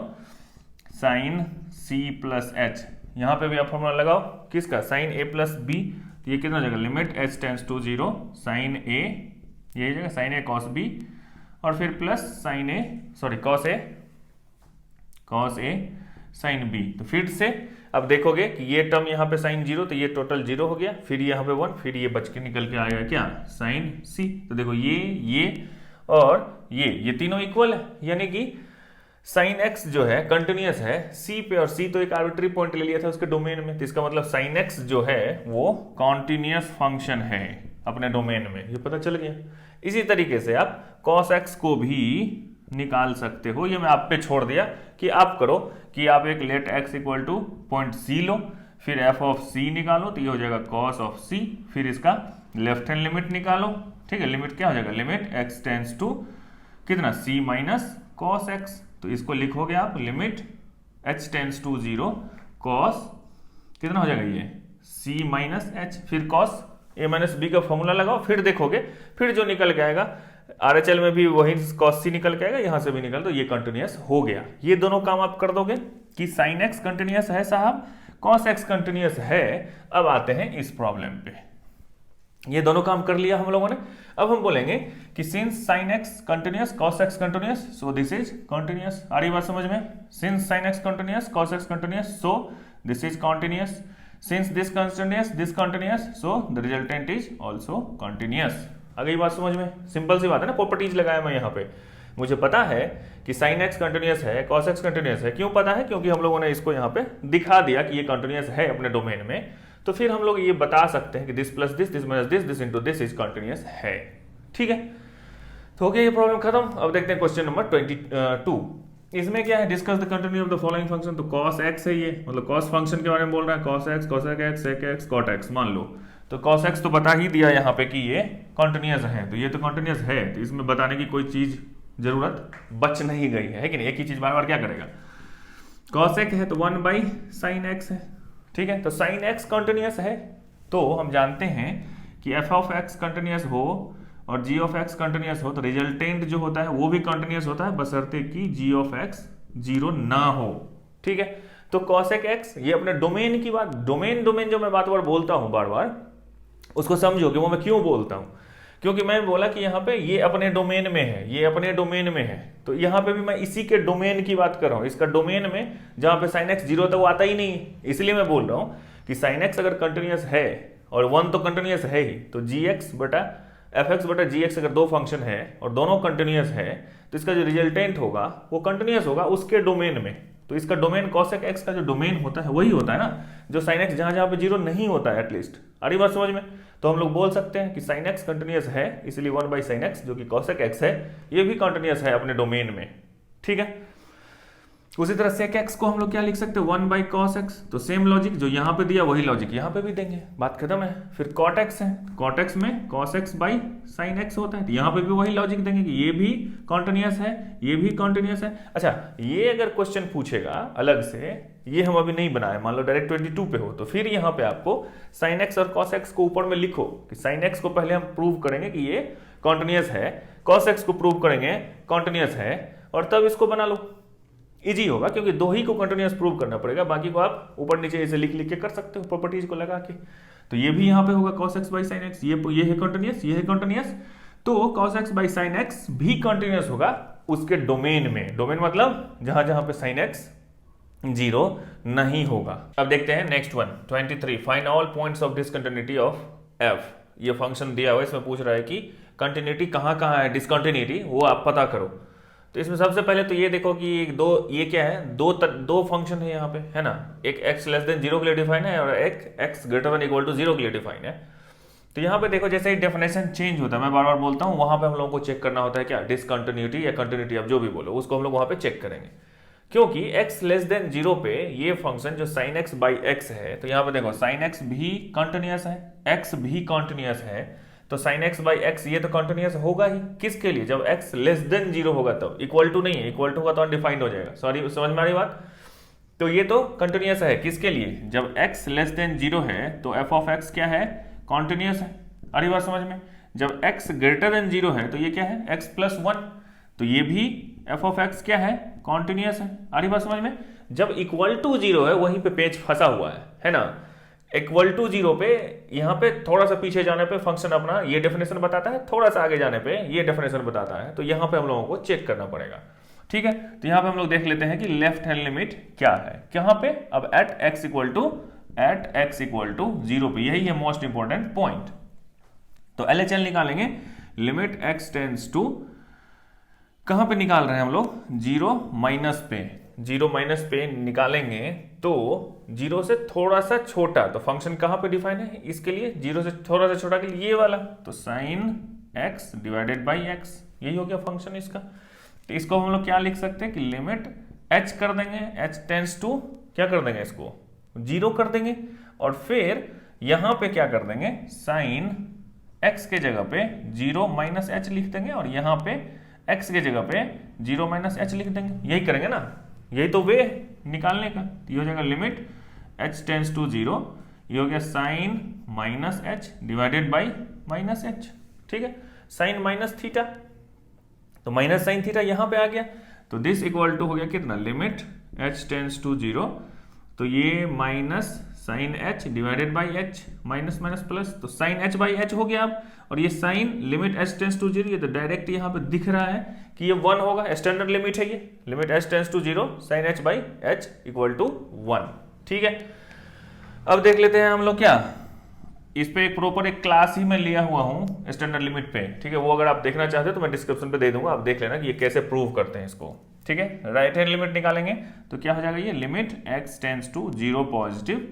sine c plus h, यहाँ पे भी आप फॉर्मूला लगाओ किसका, साइन a प्लस b, तो ये कितना हो जाएगा, limit h tends to 0 sine a, ये हो जाएगा साइन a कॉस b, और फिर plus sine a sorry cos a sine b। तो फिर से अब देखोगे कि ये टर्म यहाँ पे साइन 0, तो ये टोटल 0 हो गया, फिर यहाँ पे 1, फिर ये बच के निकल के आएगा क्या, साइन c। तो देखो ये और ये तीनों इक्वल है, यानी कि साइन x जो है कंटिन्यूस है c पे, और c तो एक आर्बिट्री पॉइंट ले लिया था उसके डोमेन में, तो इसका मतलब साइन x जो है वो कॉन्टिन्यूस फंक्शन है अपने डोमेन में, ये पता चल गया। इसी तरीके से आप cos x को भी निकाल सकते हो, ये मैं आप पे छोड़ दिया कि आप करो, कि आप एक let x equal to point c लो, फिर f ऑफ c निकालो, तो ये हो जाएगा cos ऑफ c, फिर इसका लेफ्ट हैंड लिमिट निकालो, ठीक है। लिमिट क्या हो जाएगा, लिमिट x टेंस टू कितना, c माइनस cos x, तो इसको लिखोगे आप limit h tends to 0 cos कितना हो जाएगा ये, c माइनस h, फिर cos a माइनस b का फॉर्मूला लगाओ, फिर देखोगे, फिर जो निकल के आएगा RHL में भी वही cos c निकल के आएगा, यहां से भी निकल, तो ये कंटिन्यूस हो गया। ये दोनों काम आप कर दोगे कि sin x कंटिन्यूस है साहब, cos x कंटिन्यूस है। अब आते हैं इस प्रॉब्लम पे, ये दोनों काम कर लिया हम लोगों ने। अब हम बोलेंगे कि since sin x continuous cos x continuous so this is continuous. आ रही बात समझ में, since sin x continuous cos x continuous so this is continuous, since this continuous so the resultant is also continuous. आ गई बात समझ में, सिंपल सी बात है ना, प्रॉपर्टीज लगाया मैं यहाँ पे। मुझे पता है कि sin x कंटिन्यूस है, cos x कंटिन्यूस है, क्यों पता है, क्योंकि हम लोगों ने इसको यहाँ पे दिखा दिया कि ये कंटिन्यूस है अपने डोमेन में, तो फिर हम लोग ये बता सकते हैं कि this plus this minus this into this is continuous है, ठीक है। तो हो गया ये प्रॉब्लम खत्म। अब देखते हैं क्वेश्चन नंबर 22। इसमें क्या है, discuss the continue of the following function. तो cos x है ये, मतलब cos फंक्शन के बारे में बोल रहा है, cos x sec x cot x मान लो। तो cos x तो बता ही दिया यहाँ पे कि ये कंटिन्यूस है, तो ये तो कंटिन्यूस है, तो इसमें बताने की कोई चीज जरूरत बच नहीं गई है कि नहीं, एक ही चीज बार बार क्या करेगा। cos x है तो 1 बाई sin x है, ठीक है। तो sin x कंटिन्यूस है, तो हम जानते हैं कि f ऑफ x कंटिन्यूस हो और g ऑफ x कंटिन्यूस हो, तो रिजल्टेंट जो होता है वो भी कंटिन्यूस होता है, बशर्ते कि g ऑफ x 0 ना हो, ठीक है। तो cosec x ये अपने डोमेन की बात, डोमेन जो मैं बार बार बोलता हूं, बार बार उसको समझो कि वो मैं क्यों बोलता हूं, क्योंकि मैं बोला कि यहाँ पे ये अपने डोमेन में है, ये अपने डोमेन में है, तो यहाँ पे भी मैं इसी के डोमेन की बात कर रहा हूँ। इसका डोमेन में जहाँ पे sin x 0 तो वो आता ही नहीं, इसलिए मैं बोल रहा हूँ कि sin x अगर कंटिन्यूस है और 1 तो कंटिन्यूस है ही, तो gx बटा fx बटा gx अगर दो फंक्शन है और दोनों कंटिन्यूस है, तो इसका जो रिजल्टेंट होगा वो कंटिन्यूस होगा उसके डोमेन में। तो इसका डोमेन cosec x का जो डोमेन होता है वही होता है ना, जो sin x जहां जहां पे 0 नहीं होता है एटलीस्ट। आ रही बात समझ में, तो हम लोग बोल सकते हैं कि sin x कंटिन्यूस है, इसलिए 1 बाई sin x जो कि cosec x है, ये भी कंटिन्यूस है अपने डोमेन में, ठीक है। उसी तरह sec x को हम लोग क्या लिख सकते हैं 1 बाई कॉस एक्स, तो सेम लॉजिक जो यहाँ पे दिया वही लॉजिक यहाँ पे भी देंगे, बात खत्म है। फिर cot x है, cot x में cos x by sin x होता है, तो यहाँ पे भी वही लॉजिक देंगे कि ये भी कॉन्टिन्यूअस है, ये भी कॉन्टिन्यूअस है। अच्छा, ये अगर क्वेश्चन पूछेगा अलग से, ये हम अभी नहीं बनाए, मान लो डायरेक्ट 22 पे हो, तो फिर यहाँ पे आपको sin x और cos x को ऊपर में लिखो कि sin x को पहले हम प्रूव करेंगे कि ये कॉन्टिन्यूअस है, cos x को प्रूव करेंगे कॉन्टिन्यूअस है, और तब इसको बना लो। इजी होगा क्योंकि दो ही को कंटिन्यूअस प्रूव करना पड़ेगा, बाकी को आप ऊपर नीचे ऐसे लिख लिख के कर सकते हो प्रॉपर्टीज को लगा के। तो ये भी यहाँ पे होगा cos x by sine x, ये है कंटिन्यूअस, ये है कंटिन्यूअस, तो cos x by sine x भी कंटिन्यूअस होगा उसके डोमेन में। डोमेन मतलब जहां जहां पे साइन एक्स 0 नहीं होगा। अब देखते हैं next one 23, find all points of discontinuity of f। ये फंक्शन दिया हुआ है, इसमें पूछ रहा है कि कंटिन्यूटी कहाँ कहाँ है, डिसकंटिन्यूटी वो आप पता करो। तो इसमें सबसे पहले तो ये देखो कि ये क्या है, दो फंक्शन है यहाँ पे, है ना, एक x लेस देन 0 के लिए डिफाइन है और एक x greater than equal to 0 के लिए डिफाइन है। तो यहाँ पे देखो जैसे ही डेफिनेशन चेंज होता है, मैं बार बार बोलता हूँ, वहां पे हम लोगों को चेक करना होता है क्या, डिसकंटिन्यूटी या कंटिन्यूटी, आप जो भी बोलो उसको हम लोग वहां पे चेक करेंगे। क्योंकि x लेस देन 0 पे ये फंक्शन जो sin x बाई x है, तो यहाँ पे देखो sin x भी कंटिन्यूअस है, x भी कंटिन्यूअस है, तो sin x बाई x ये तो कंटिन्यूअस होगा ही। किसके लिए, जब x लेस देन 0 होगा तब, इक्वल टू नहीं है, इक्वल टू होगा तो अनडिफाइंड हो जाएगा। सॉरी, समझ में आ रही बात। तो ये तो कंटिन्यूअस है किसके लिए, जब x लेस देन 0 है तो f ऑफ x क्या है, कॉन्टिन्यूअस है। अरे बात समझ में। जब x ग्रेटर देन 0 है तो ये क्या है, x प्लस 1, तो ये भी f ऑफ x क्या है, कॉन्टिन्यूअस है। अरे बात समझ में। जब इक्वल टू 0 है वहीं पे पेच फंसा हुआ है ना, इक्वल टू 0 पे, यहाँ पे थोड़ा सा पीछे जाने पे फंक्शन अपना ये डेफिनेशन बताता है, थोड़ा सा आगे जाने पे ये डेफिनेशन बताता है, तो यहाँ पे हम लोगों को चेक करना पड़ेगा। ठीक है, तो यहाँ पे हम लोग देख लेते हैं कि लेफ्ट हैंड लिमिट क्या है, कहाँ पे, अब एट x इक्वल टू 0 पे, यही है मोस्ट इंपॉर्टेंट पॉइंट। तो LHL निकालेंगे, लिमिट x टेंड्स टू, कहां पे निकाल रहे हैं हम लोग, 0 माइनस पे, 0 माइनस पे निकालेंगे तो 0 से थोड़ा सा छोटा, तो फंक्शन कहां पे डिफाइन है इसके लिए, 0 से थोड़ा सा छोटा के लिए ये वाला, तो sine x divided by x, यही हो गया फंक्शन इसका। तो इसको हम लोग क्या लिख सकते हैं कि लिमिट h कर देंगे, h टेंड्स टू क्या कर देंगे, इसको 0 कर देंगे, और फिर यहां पे क्या कर देंगे, साइन x के जगह पे 0 माइनस h लिख देंगे, और यहां पे x के जगह पे 0 माइनस h लिख देंगे। यही करेंगे ना, यही तो वे निकालने का। ये हो जाएगा लिमिट h टेंड्स टू 0, ये हो गया sine minus h divided by minus h। ठीक है, साइन माइनस थीटा, तो माइनस साइन थीटा यहां पे आ गया, तो दिस इक्वल टू हो गया कितना, लिमिट h टेंड्स टू 0, तो ये minus sine h divided by h, minus minus plus, तो साइन h बाई h हो गया अब, और ये sine limit h tends to 0, ये तो डायरेक्ट यहाँ पे दिख रहा है कि ये 1 होगा, स्टैंडर्ड लिमिट है ये, limit h tends to 0 sine h by h equal to 1। ठीक है, अब देख लेते हैं हम लोग क्या, इस पे एक प्रॉपर एक क्लास ही मैं लिया हुआ हूँ स्टैंडर्ड लिमिट पे। ठीक है, वो अगर आप देखना चाहते हो तो मैं डिस्क्रिप्शन पे दे दूंगा, आप देख लेना कि ये कैसे प्रूव करते हैं इसको। ठीक है, राइट हैंड लिमिट निकालेंगे तो क्या हो जाएगा, ये limit x tends to 0 positive,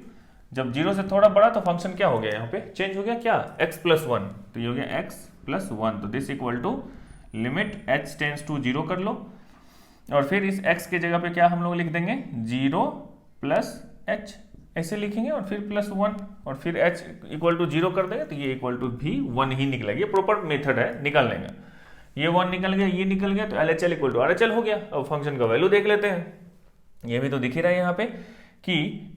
जब 0 से थोड़ा बड़ा तो फंक्शन क्या हो गया, यहाँ पे चेंज हो गया क्या, x प्लस 1, तो ये हो गया x प्लस 1, तो this equal to limit h tends to 0 कर लो, और फिर इस x के जगह पे क्या हम लोग लिख देंगे, 0 प्लस h, ऐसे लिखेंगे, और फिर प्लस 1, और फिर h इक्वल टू 0 कर देंगे, तो ये इक्वल टू भी 1 ही निकलेगा। ये प्रॉपर मेथड है निकालने का, ये 1 निकल गया, ये निकल गया, तो LHL इक्वल टू RHL हो गया। अब फंक्शन का वैल्यू देख लेते हैं, ये भी तो दिख ही रहा है यहाँ पे कि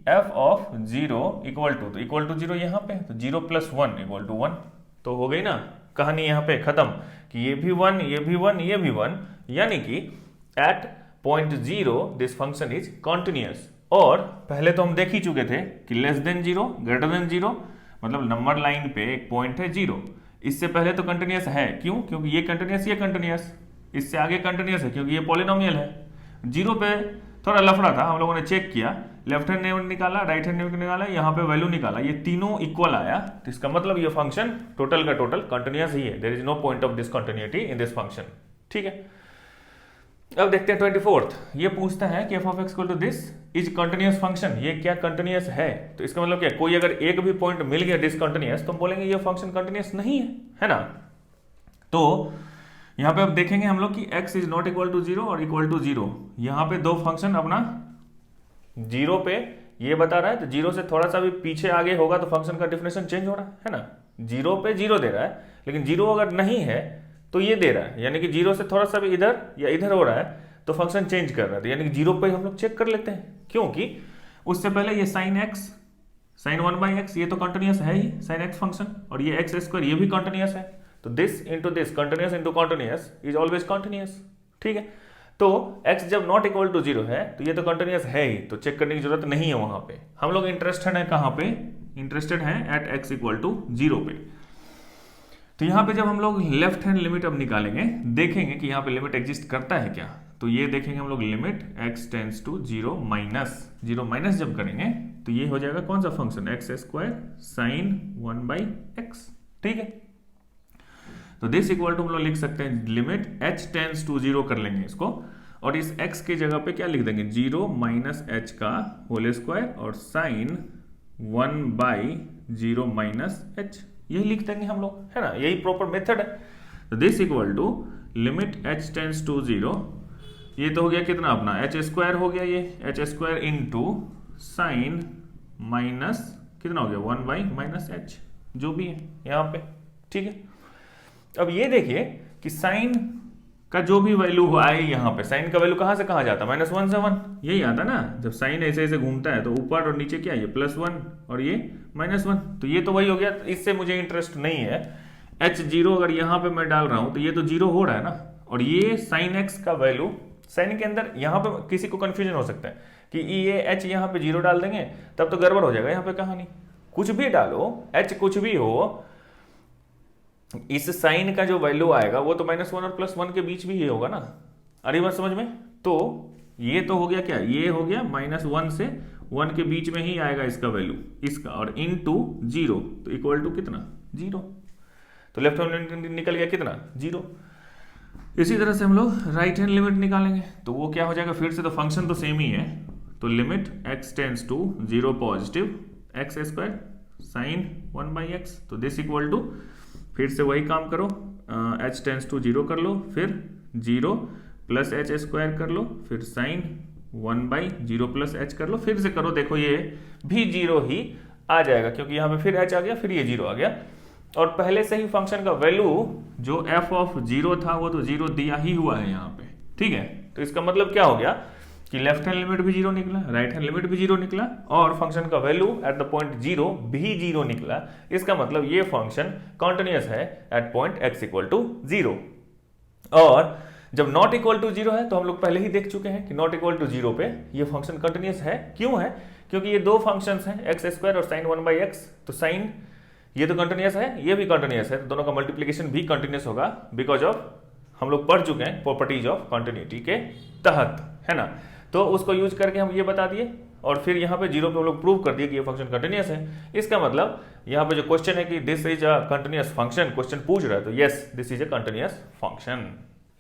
f ऑफ 0 इक्वल टू, तो इक्वल टू 0 यहाँ पे, तो 0 प्लस 1 इक्वल टू 1, तो हो गई ना कहानी यहाँ पे खत्म कि ये भी 1, ये भी 1, ये भी 1, यानी कि at point 0 this function is continuous. और पहले तो हम देख ही चुके थे कि लेस देन 0 ग्रेटर देन 0, मतलब नंबर लाइन पे एक पॉइंट है 0, इससे पहले तो कंटिन्यूअस है, क्यों, क्योंकि ये कंटिन्यूअस, ये कंटिन्यूअस, इससे आगे कंटिन्यूअस है क्योंकि ये पॉलिनोमियल है। 0 पे थोड़ा लफड़ा था, हम लोगों ने चेक किया, लेफ्ट हैंड लिमिट निकाला, राइट हैंड लिमिट निकाला, यहाँ पे वैल्यू निकाला, ये तीनों इक्वल आया, तो इसका मतलब ये फंक्शन टोटल का टोटल कंटिन्यूअस ही है, there is no point of discontinuity in this function. ठीक है, अब देखते हैं 24th, ये पूछता है कि f of x equal to this is continuous function, ये क्या कंटिन्यूअस है, तो इसका मतलब क्या, कोई अगर एक भी पॉइंट मिल गया डिसकंटिन्यूअस तो हम बोलेंगे ये फंक्शन कंटिन्यूअस नहीं है, है ना। तो यहाँ पे अब देखेंगे हम लोग कि x is not equal to zero और इक्वल टू जीरो, यहाँ पे दो फंक्शन अपना जीरो पे ये बता रहा है, तो जीरो से थोड़ा सा भी पीछे आगे होगा तो फंक्शन का डिफिनेशन चेंज हो रहा है ना। जीरो पे जीरो दे रहा है, लेकिन जीरो अगर नहीं है तो ये दे रहा है, यानी कि जीरो से थोड़ा सा भी इधर या इधर हो रहा है तो फंक्शन चेंज कर रहा है, यानी कि जीरो पे हम लोग चेक कर लेते हैं, क्योंकि उससे पहले ये साइन एक्स साइन 1/x ये तो कंटिन्यूअस है ही साइन एक्स फंक्शन, और ये एक्स स्क्वायर ये भी कंटिन्यूअस है, तो this into this continuous into continuous is always continuous. ठीक है, तो x जब नॉट इक्वल टू जीरो है तो ये तो कंटिन्यूअस है ही, तो चेक करने की जरूरत नहीं है वहां पे। हम लोग इंटरेस्टेड है कहां पे, इंटरेस्टेड है at x equal to zero पे। तो यहां पे जब हम लोग लेफ्ट हैंड लिमिट अब निकालेंगे, देखेंगे कि यहां पे लिमिट एग्जिस्ट करता है क्या, तो ये देखेंगे हम लोग limit x tends to zero minus जब करेंगे तो ये हो जाएगा कौन सा function, x square sine 1/x। ठीक है, तो दिस इक्वल टू हम लोग लिख सकते हैं limit h tends to zero कर लेंगे इसको, और इस x की जगह पे क्या लिख देंगे, जीरो माइनस एच का होल स्क्वायर और साइन 1/0 माइनस एच, यही लिख देंगे हम लोग, है ना, यही प्रॉपर मेथड है। तो this equal to limit h tends to zero, ये तो हो गया कितना अपना एच स्क्वायर हो गया, ये H square into sine minus कितना हो गया 1/-h जो भी है यहाँ पे। ठीक है, अब ये देखिए कि साइन का जो भी वैल्यू आए यहाँ पे, साइन का वैल्यू कहाँ से कहाँ जाता है, -1 से 1 यही आता ना, जब साइन ऐसे ऐसे घूमता है तो ऊपर और नीचे क्या है, ये +1 और ये -1, तो ये तो वही हो गया, इससे मुझे इंटरेस्ट नहीं है। h0 अगर यहाँ पे मैं डाल रहा हूँ तो ये तो जीरो हो रहा है ना, और ये साइन x का वैल्यू साइन के अंदर, यहाँ पे किसी को कंफ्यूजन हो सकता है कि ये h यहाँ पे जीरो डाल देंगे तब तो गड़बड़ हो जाएगा यहाँ पे कहानी, कुछ भी डालो h कुछ भी हो, इस साइन का जो वैल्यू आएगा वो तो -1 और +1 के बीच भी ये होगा ना, अरे बात समझ में। तो ये तो हो गया क्या, ये हो गया -1 से 1 के बीच में ही आएगा इसका वैल्यू इसका, और इनटू जीरो तो इक्वल टू कितना, जीरो, तो लेफ्ट हैंड निकल गया कितना, जीरो। इसी तरह से हम लोग राइट हैंड लिमिट निकालेंगे तो वो क्या हो जाएगा, फिर से तो फंक्शन तो सेम ही है, तो limit x tends to zero positive x square sine 1/x, तो दिस इक्वल टू फिर से वही काम करो, h टेंड्स टू जीरो कर लो, फिर जीरो प्लस एच स्क्वायर कर लो, फिर साइन 1/0 प्लस एच कर लो, फिर से करो, देखो ये भी जीरो ही आ जाएगा क्योंकि यहाँ पे फिर h आ गया, फिर ये जीरो आ गया, और पहले से ही फंक्शन का वैल्यू जो f(0) था वो तो जीरो दिया ही हुआ है यहाँ पे। ठीक है, तो इसका मतलब क्या हो गया कि लेफ्ट हैंड लिमिट भी जीरो निकला, राइट हैंड लिमिट भी जीरो निकला, और फंक्शन का value at the point zero भी जीरो निकला। इसका मतलब ये फंक्शन कॉन्टिन्यूअस है at point x equal to zero. और जब नॉट इक्वल टू जीरो है तो हम लोग पहले ही देख चुके हैं कि नॉट इक्वल टू जीरो पे ये फंक्शन कंटिन्यूअस है। क्यों है, क्योंकि ये दो फंक्शंस हैं एक्स स्क्वायर और साइन 1/x, तो साइन ये तो कंटिन्यूअस है, ये भी कंटिन्यूअस है, तो दोनों का मल्टीप्लिकेशन भी कंटिन्यूअस होगा, बिकॉज ऑफ हम लोग पढ़ चुके हैं प्रॉपर्टीज ऑफ कंटिन्यूटी के तहत, है ना। तो उसको यूज करके हम ये बता दिए, और फिर यहाँ पे जीरो पे हम लोग प्रूव कर दिए कि ये फंक्शन कंटिन्यूअस है। इसका मतलब यहाँ पे जो क्वेश्चन है कि this is a continuous function, question पूछ रहा है, तो yes this is a continuous function.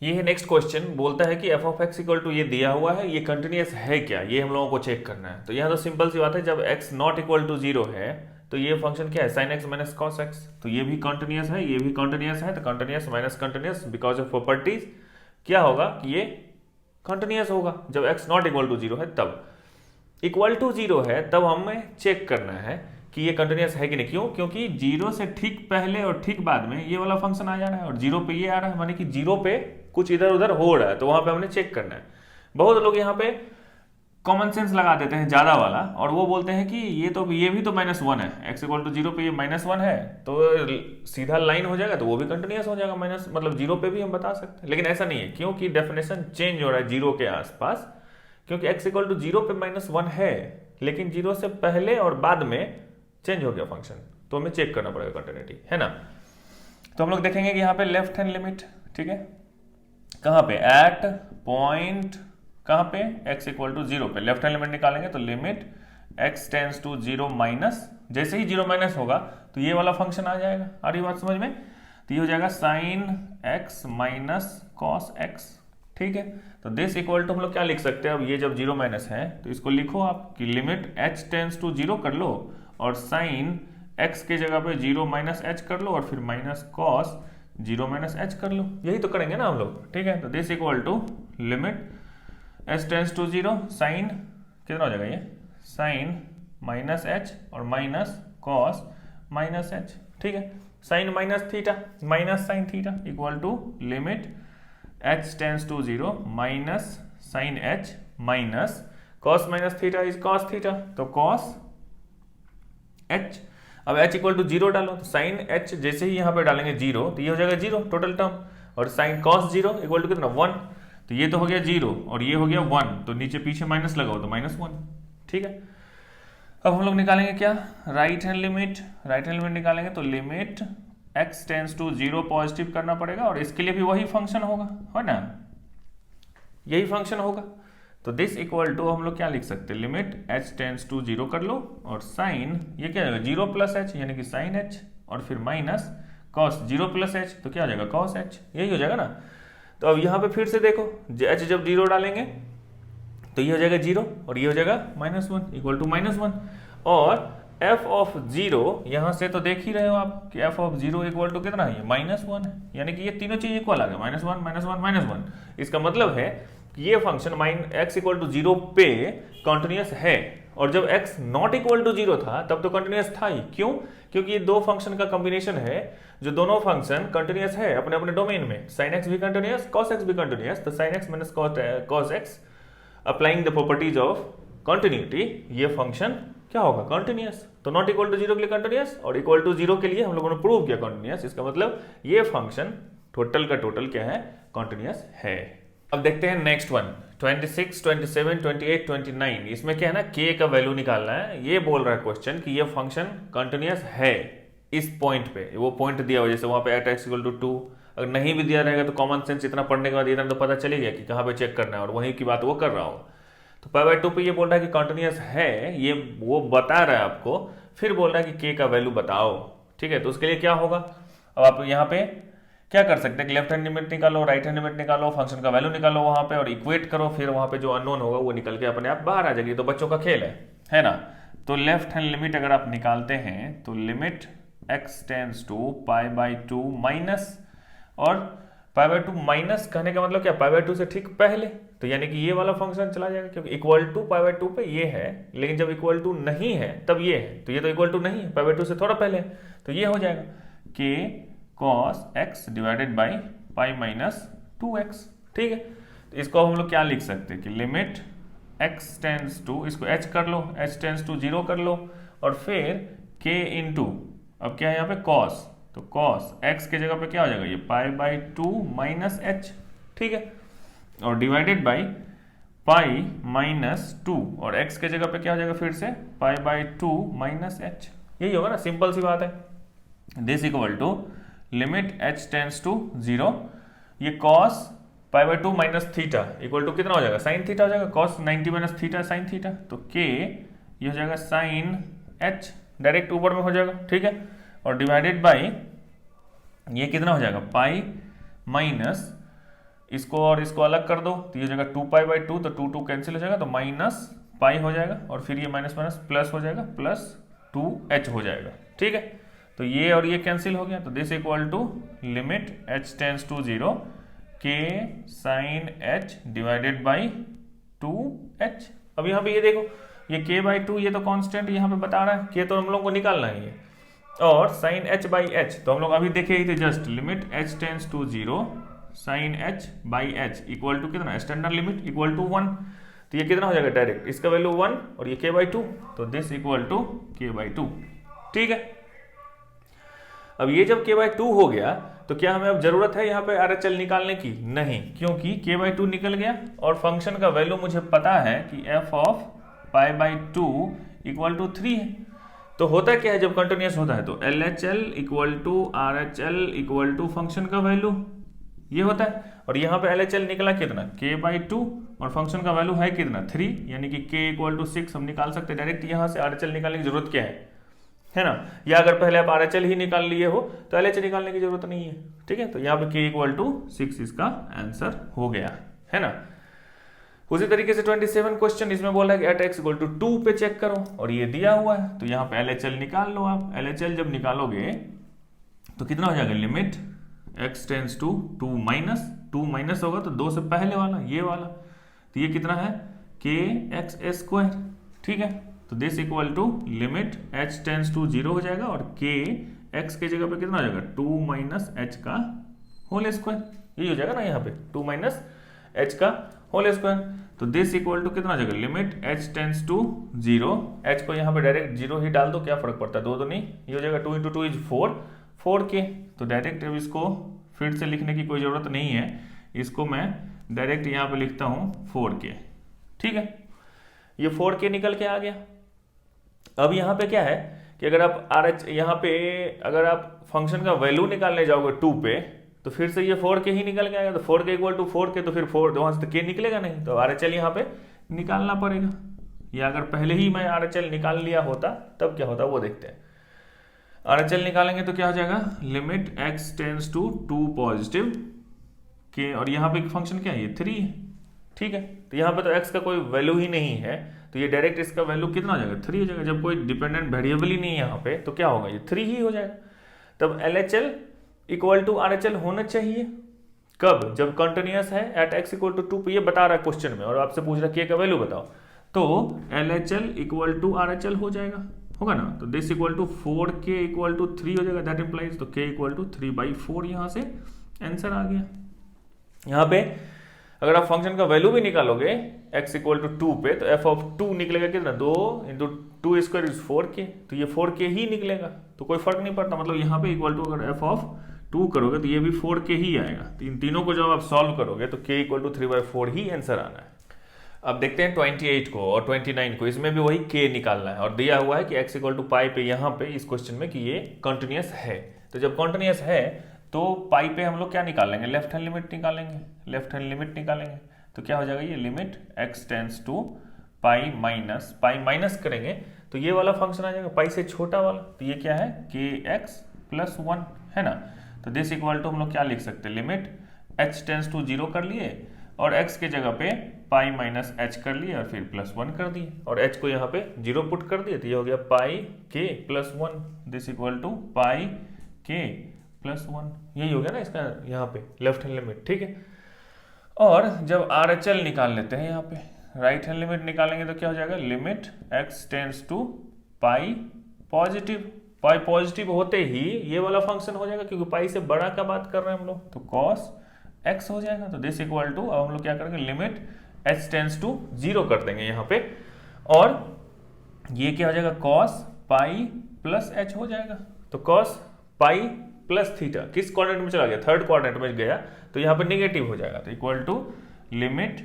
ये है नेक्स्ट क्वेश्चन, बोलता है कि f of x equal to ये दिया हुआ है, ये कंटिन्यूअस है क्या, ये हम लोगों को चेक करना है। तो यहाँ तो सिंपल सी बात है, जब x not equal to zero है तो ये फंक्शन क्या है, sine x minus cos x, तो ये भी कंटिन्यूअस है, ये भी कंटिन्यूअस है, तो continuous minus continuous because of properties क्या होगा कि ये कंटिन्यूअस होगा। जब x not equal to zero है, तब इक्वल टू जीरो है तब हमें चेक करना है कि ये कंटिन्यूअस है कि नहीं। क्यों, क्योंकि जीरो से ठीक पहले और ठीक बाद में ये वाला फंक्शन आ जा रहा है, और जीरो पे ये आ रहा है, माने कि जीरो पे कुछ इधर उधर हो रहा है, तो वहां पे हमने चेक करना है। बहुत लोग यहाँ पे कॉमन सेंस लगा देते हैं ज्यादा वाला, और वो बोलते हैं कि ये भी तो -1 है, x इक्वल टू जीरो पे ये -1 है, तो सीधा लाइन हो जाएगा, तो वो भी कंटिन्यूअस हो जाएगा, माइनस मतलब जीरो पे भी हम बता सकते हैं। लेकिन ऐसा नहीं है, क्योंकि डेफिनेशन चेंज हो रहा है जीरो के आसपास, क्योंकि x इक्वल टू जीरो पे -1 है, लेकिन जीरो से पहले और बाद में चेंज हो गया फंक्शन, तो हमें चेक करना पड़ेगा कंटिन्यूटी, है ना। तो हम लोग देखेंगे कि यहाँ पे लेफ्ट हैंड लिमिट, ठीक है, कहाँ पे, एट पॉइंट कहाँ पे, x इक्वल टू जीरो पे लेफ्ट हैंड लिमिट निकालेंगे, तो limit x tends to zero minus, जैसे ही जीरो माइनस होगा तो ये वाला फंक्शन आ जाएगा। आ रही बात समझ में, तो ये हो जाएगा sine x minus cos x, ठीक है। तो दिस इक्वल टू हम लोग क्या लिख सकते हैं, अब ये जब जीरो माइनस है तो इसको लिखो आप कि limit h tends to zero कर लो, और साइन x के जगह पे जीरो माइनस h कर लो, और फिर minus cos zero minus H कर लो, यही तो करेंगे ना हम लोग, ठीक है। तो this equal to limit h tends to zero sine कितना हो जाएगा ये, साइन माइनस एच और माइनस कॉस माइनस एच, ठीक है। Sine minus theta minus sine theta equal to limit h tends to zero minus sine h minus cos minus theta is cos theta, तो कॉस एच। अब h इक्वल टू जीरो डालो, तो साइन h जैसे ही यहाँ पे डालेंगे जीरो तो ये हो जाएगा जीरो टोटल टर्म, और sine cos zero equal to कितना 1, तो ये तो हो गया जीरो और ये हो गया 1, तो नीचे पीछे माइनस लगाओ तो -1, ठीक है। अब हम लोग निकालेंगे क्या, राइट हैंड लिमिट निकालेंगे, तो limit x tends to zero positive करना पड़ेगा, और इसके लिए भी वही फंक्शन होगा, है ना, यही फंक्शन होगा। तो दिस इक्वल टू हम लोग क्या लिख सकते हैं, limit h tends to zero कर लो, और साइन ये क्या जाएगा जीरो प्लस एच यानी कि साइन h, और फिर minus cos zero plus H तो क्या हो जाएगा कॉस h, यही हो जाएगा ना। तो अब यहाँ पे फिर से देखो h जब जीरो डालेंगे तो ये हो जाएगा जीरो और ये हो जाएगा -1 इक्वल टू -1, और f ऑफ जीरो यहाँ से तो देख ही रहे हो आप कि f of zero equal to कितना है, -1 है, यानी कि ये तीनों चीज इक्वल आ गया, -1 -1 इसका मतलब है ये function x equal to zero पे कॉन्टिन्यूस है, और जब x not equal to zero था तब तो कॉन्टिन्यूस था ही, क्यों, क्योंकि ये दो फंक्शन का कॉम्बिनेशन है जो दोनों फंक्शन कॉन्टिन्यूस है अपने अपने डोमेन में, sin x भी कॉन्टिन्यूस cos x भी कॉन्टिन्यूस, तो sin x minus cos x applying the properties of continuity ये फंक्शन क्या होगा कॉन्टिन्यूस। तो नॉट इक्वल टू जीरो के लिए कॉन्टिन्यूस और इक्वल टू जीरो के लिए हम लोगों ने प्रूव किया कॉन्टिन्यूस, इसका मतलब ये फंक्शन टोटल का टोटल क्या है कॉन्टिन्यूस है। अब देखते हैं नेक्स्ट वन 26, 27, 28, 29, इसमें क्या है ना k का वैल्यू निकालना है। ये बोल रहा है क्वेश्चन कि ये फंक्शन कंटिन्यूअस है इस पॉइंट पे, वो पॉइंट दिया हुआ जैसे वहां पे एट एक्स इक्वल टू 2, अगर नहीं भी दिया रहेगा तो कॉमन सेंस इतना पढ़ने के बाद इतना तो पता चलेगा कि कहाँ पे चेक करना है, और वहीं की बात वो कर रहा हो। तो π/2 पे ये बोल रहा है कि कंटिन्यूअस है, ये वो बता रहा है आपको, फिर बोल रहा है कि k का वैल्यू बताओ, ठीक है। तो उसके लिए क्या होगा, अब आप यहाँ पे क्या कर सकते हैं कि लेफ्ट हैंड लिमिट निकालो, राइट हैंड लिमिट निकालो, फंक्शन का वैल्यू निकालो वहां पे और इक्वेट करो, फिर वहां पे जो अननोन होगा वो निकल के अपने आप बाहर आ जाएगी। तो बच्चों का खेल है ना। तो लेफ्ट हैंड लिमिट अगर आप निकालते हैं तो limit x tends to π/2 minus, और π/2 माइनस कहने का मतलब क्या, π/2 से ठीक पहले, तो यानी कि ये वाला फंक्शन चला जाएगा क्योंकि इक्वल टू π/2 पे ये है, लेकिन जब इक्वल टू नहीं है तब ये है, तो ये तो इक्वल टू नहीं है, π/2 से थोड़ा पहले, तो ये हो जाएगा k cos x divided by pi minus 2x, ठीक है। तो इसको हम लोग क्या लिख सकते हैं कि लिमिट x टेंस टू, इसको h कर लो, h टेंस टू 0 कर लो, और फिर k इंटू, अब क्या है यहाँ पे cos, तो cos x के जगह पे क्या हो जाएगा ये π/2 माइनस h, ठीक है, और डिवाइडेड बाई पाई माइनस 2, और x के जगह पे क्या हो जाएगा फिर से π/2 माइनस h, यही होगा ना, सिंपल सी बात है। This equal to limit h tends to 0, ये cos π/2 minus theta equal to कितना हो जाएगा साइन थीटा हो जाएगा, cos 90 minus theta sine theta, तो k ये हो जाएगा साइन h, डायरेक्ट ऊपर में हो जाएगा, ठीक है, और डिवाइडेड बाई ये कितना हो जाएगा पाई माइनस, इसको और इसको अलग कर दो तो ये हो जाएगा 2π/2, तो 2 कैंसिल हो जाएगा तो माइनस पाई हो जाएगा, और फिर ये माइनस माइनस प्लस हो जाएगा, प्लस 2h हो जाएगा, ठीक है। तो ये और ये कैंसिल हो गया, तो this equal to limit h tends to 0 k sine h divided by 2h। अब यहाँ पे ये देखो ये k/2 ये तो कांस्टेंट यहाँ पे बता रहा है, k तो हम लोग को निकालना है ये, और साइन h/h तो हम लोग अभी देखे ही थे just, limit h tends to 0 sine h/h equal to कितना, स्टैंडर्ड लिमिट इक्वल टू 1, तो ये कितना हो जाएगा डायरेक्ट, इसका वैल्यू 1 और ये k/2, तो दिस इक्वल टू k/2, ठीक है। अब ये जब k/2 हो गया तो क्या हमें अब जरूरत है यहाँ पे RHL निकालने की, नहीं, क्योंकि k/2 निकल गया और फंक्शन का वैल्यू मुझे पता है कि f ऑफ π/2 इक्वल टू 3 है। तो होता क्या है जब कंटिन्यूअस होता है तो LHL equal to RHL equal to function का वैल्यू ये होता है, और यहाँ पे LHL निकला कितना k/2 और फंक्शन का वैल्यू है कितना 3, यानी कि k इक्वल टू 6 हम निकाल सकते हैं डायरेक्ट, यहाँ से RHL निकालने की जरूरत क्या है ना, या अगर पहले आप RHL ही निकाल लिए हो तो LHL निकालने की जरूरत नहीं है, ठीक है। तो यहाँ पे k इक्वल टू 6 इसका आंसर हो गया, है ना। उसी तरीके से 27 क्वेश्चन, इसमें बोला है कि एट x इक्वल टू 2 पे चेक करो, और ये दिया हुआ है, तो यहाँ पे LHL निकाल लो आप। LHL जब निकालोगे तो कितना हो जाएगा, limit x tends to 2 minus 2 minus होगा तो 2 से पहले वाला ये वाला, तो ये कितना है के एक्स स्क्वायर, ठीक है। तो this equal to limit h tends to 0 हो जाएगा और के एक्स के जगह पे कितना हो जाएगा 2 माइनस एच का होल स्क्वायर, यही हो जाएगा ना यहाँ पे 2 माइनस एच का होल स्क्वायर। तो दिस इक्वल टू कितना हो जाएगा limit h tends to 0, h को यहाँ पे डायरेक्ट 0 ही डाल दो, क्या फर्क पड़ता है, 2 2 नहीं, ये हो जाएगा 2 इंटू 2 इज 4 के। तो डायरेक्ट अब इसको फिर से लिखने की कोई ज़रूरत नहीं है, इसको मैं डायरेक्ट यहाँ पे लिखता हूँ 4k, ठीक है। ये 4k निकल के आ गया। अब यहाँ पे क्या है कि अगर आप RH यहाँ पे अगर आप फंक्शन का वैल्यू निकालने जाओगे 2 पे तो फिर से ये 4k ही निकल के आएगा, तो 4k इक्वल टू 4k, तो फिर 4 वहाँ से तो k निकलेगा नहीं, तो RHL यहाँ पे निकालना पड़ेगा। या अगर पहले ही मैं RHL निकाल लिया होता तब क्या होता वो देखते हैं। RHL निकालेंगे तो क्या हो जाएगा limit x tends to 2 positive k, और यहाँ पे फंक्शन क्या है ये 3 है, ठीक है। तो यहाँ पे तो x का कोई वैल्यू ही नहीं है, तो ये डायरेक्ट इसका वैल्यू कितना हो जाएगा 3 हो जाएगा। जब कोई डिपेंडेंट वेरिएबल ही नहीं है यहाँ पे तो क्या होगा ये 3 ही हो जाएगा। तब LHL इक्वल टू RHL होना चाहिए कब, जब कंटिन्यूअस है एट x इक्वल टू 2 पे, ये बता रहा है क्वेश्चन में और आपसे पूछ रहा है k का वैल्यू बताओ, तो LHL इक्वल टू RHL हो जाएगा, होगा ना। तो this equal to 4k equal to 3 हो जाएगा, दैट इंप्लाइज तो k इक्वल टू 3/4 यहाँ से आंसर आ गया। यहाँ पे अगर आप फंक्शन का वैल्यू भी निकालोगे x इक्वल टू 2 पे तो f ऑफ 2 निकलेगा कितना 2 इंटू 2 स्क्वायर इज 4k, तो ये 4k ही निकलेगा, तो कोई फर्क नहीं पड़ता। मतलब यहाँ पे इक्वल टू अगर f ऑफ 2 करोगे तो ये भी 4k ही आएगा। इन तीनों को जब आप सॉल्व करोगे तो k इक्वल टू 3/4 ही आंसर आना है। अब देखते हैं 28 को और 29 को, इसमें भी वही k निकालना है और दिया हुआ है कि x इक्वल टू पाई पे यहाँ पे इस क्वेश्चन में कि ये कंटिन्यूअस है। तो जब कंटिन्यूअस है तो पाई पे हम लोग क्या निकालेंगे लेफ्ट हैंड लिमिट निकालेंगे, लेफ्ट हैंड लिमिट निकालेंगे तो क्या हो जाएगा ये limit x tends to pi minus करेंगे तो ये वाला फंक्शन आ जाएगा पाई से छोटा वाला, तो ये क्या है kx प्लस 1 है ना। तो दिस इक्वल टू हम लोग क्या लिख सकते हैं लिमिट h टेंस टू 0 कर लिए और x के जगह पे पाई माइनस h कर लिए और फिर प्लस 1 कर दिए और h को यहाँ पे 0 पुट कर दिए, तो ये हो गया pi k plus 1, this equal to pi k plus 1, यही हो गया ना इसका यहाँ पे लेफ्ट हैंड लिमिट, ठीक है। और जब RHL निकाल लेते हैं यहाँ पे राइट हैंड लिमिट निकालेंगे तो क्या हो जाएगा limit x tends to pi positive होते ही ये वाला फंक्शन हो जाएगा, क्योंकि पाई से बड़ा का बात कर रहे हैं हम लोग, तो cos x हो जाएगा। तो दिस इक्वल टू अब हम लोग क्या करेंगे लिमिट h टेंस टू 0 कर देंगे यहाँ पे और ये क्या हो जाएगा cos पाई प्लस h हो जाएगा। तो cos पाई प्लस थीटा किस क्वाड्रेंट में चला गया थर्ड क्वाड्रेंट में गया, तो यहाँ पे नेगेटिव हो जाएगा, तो equal to limit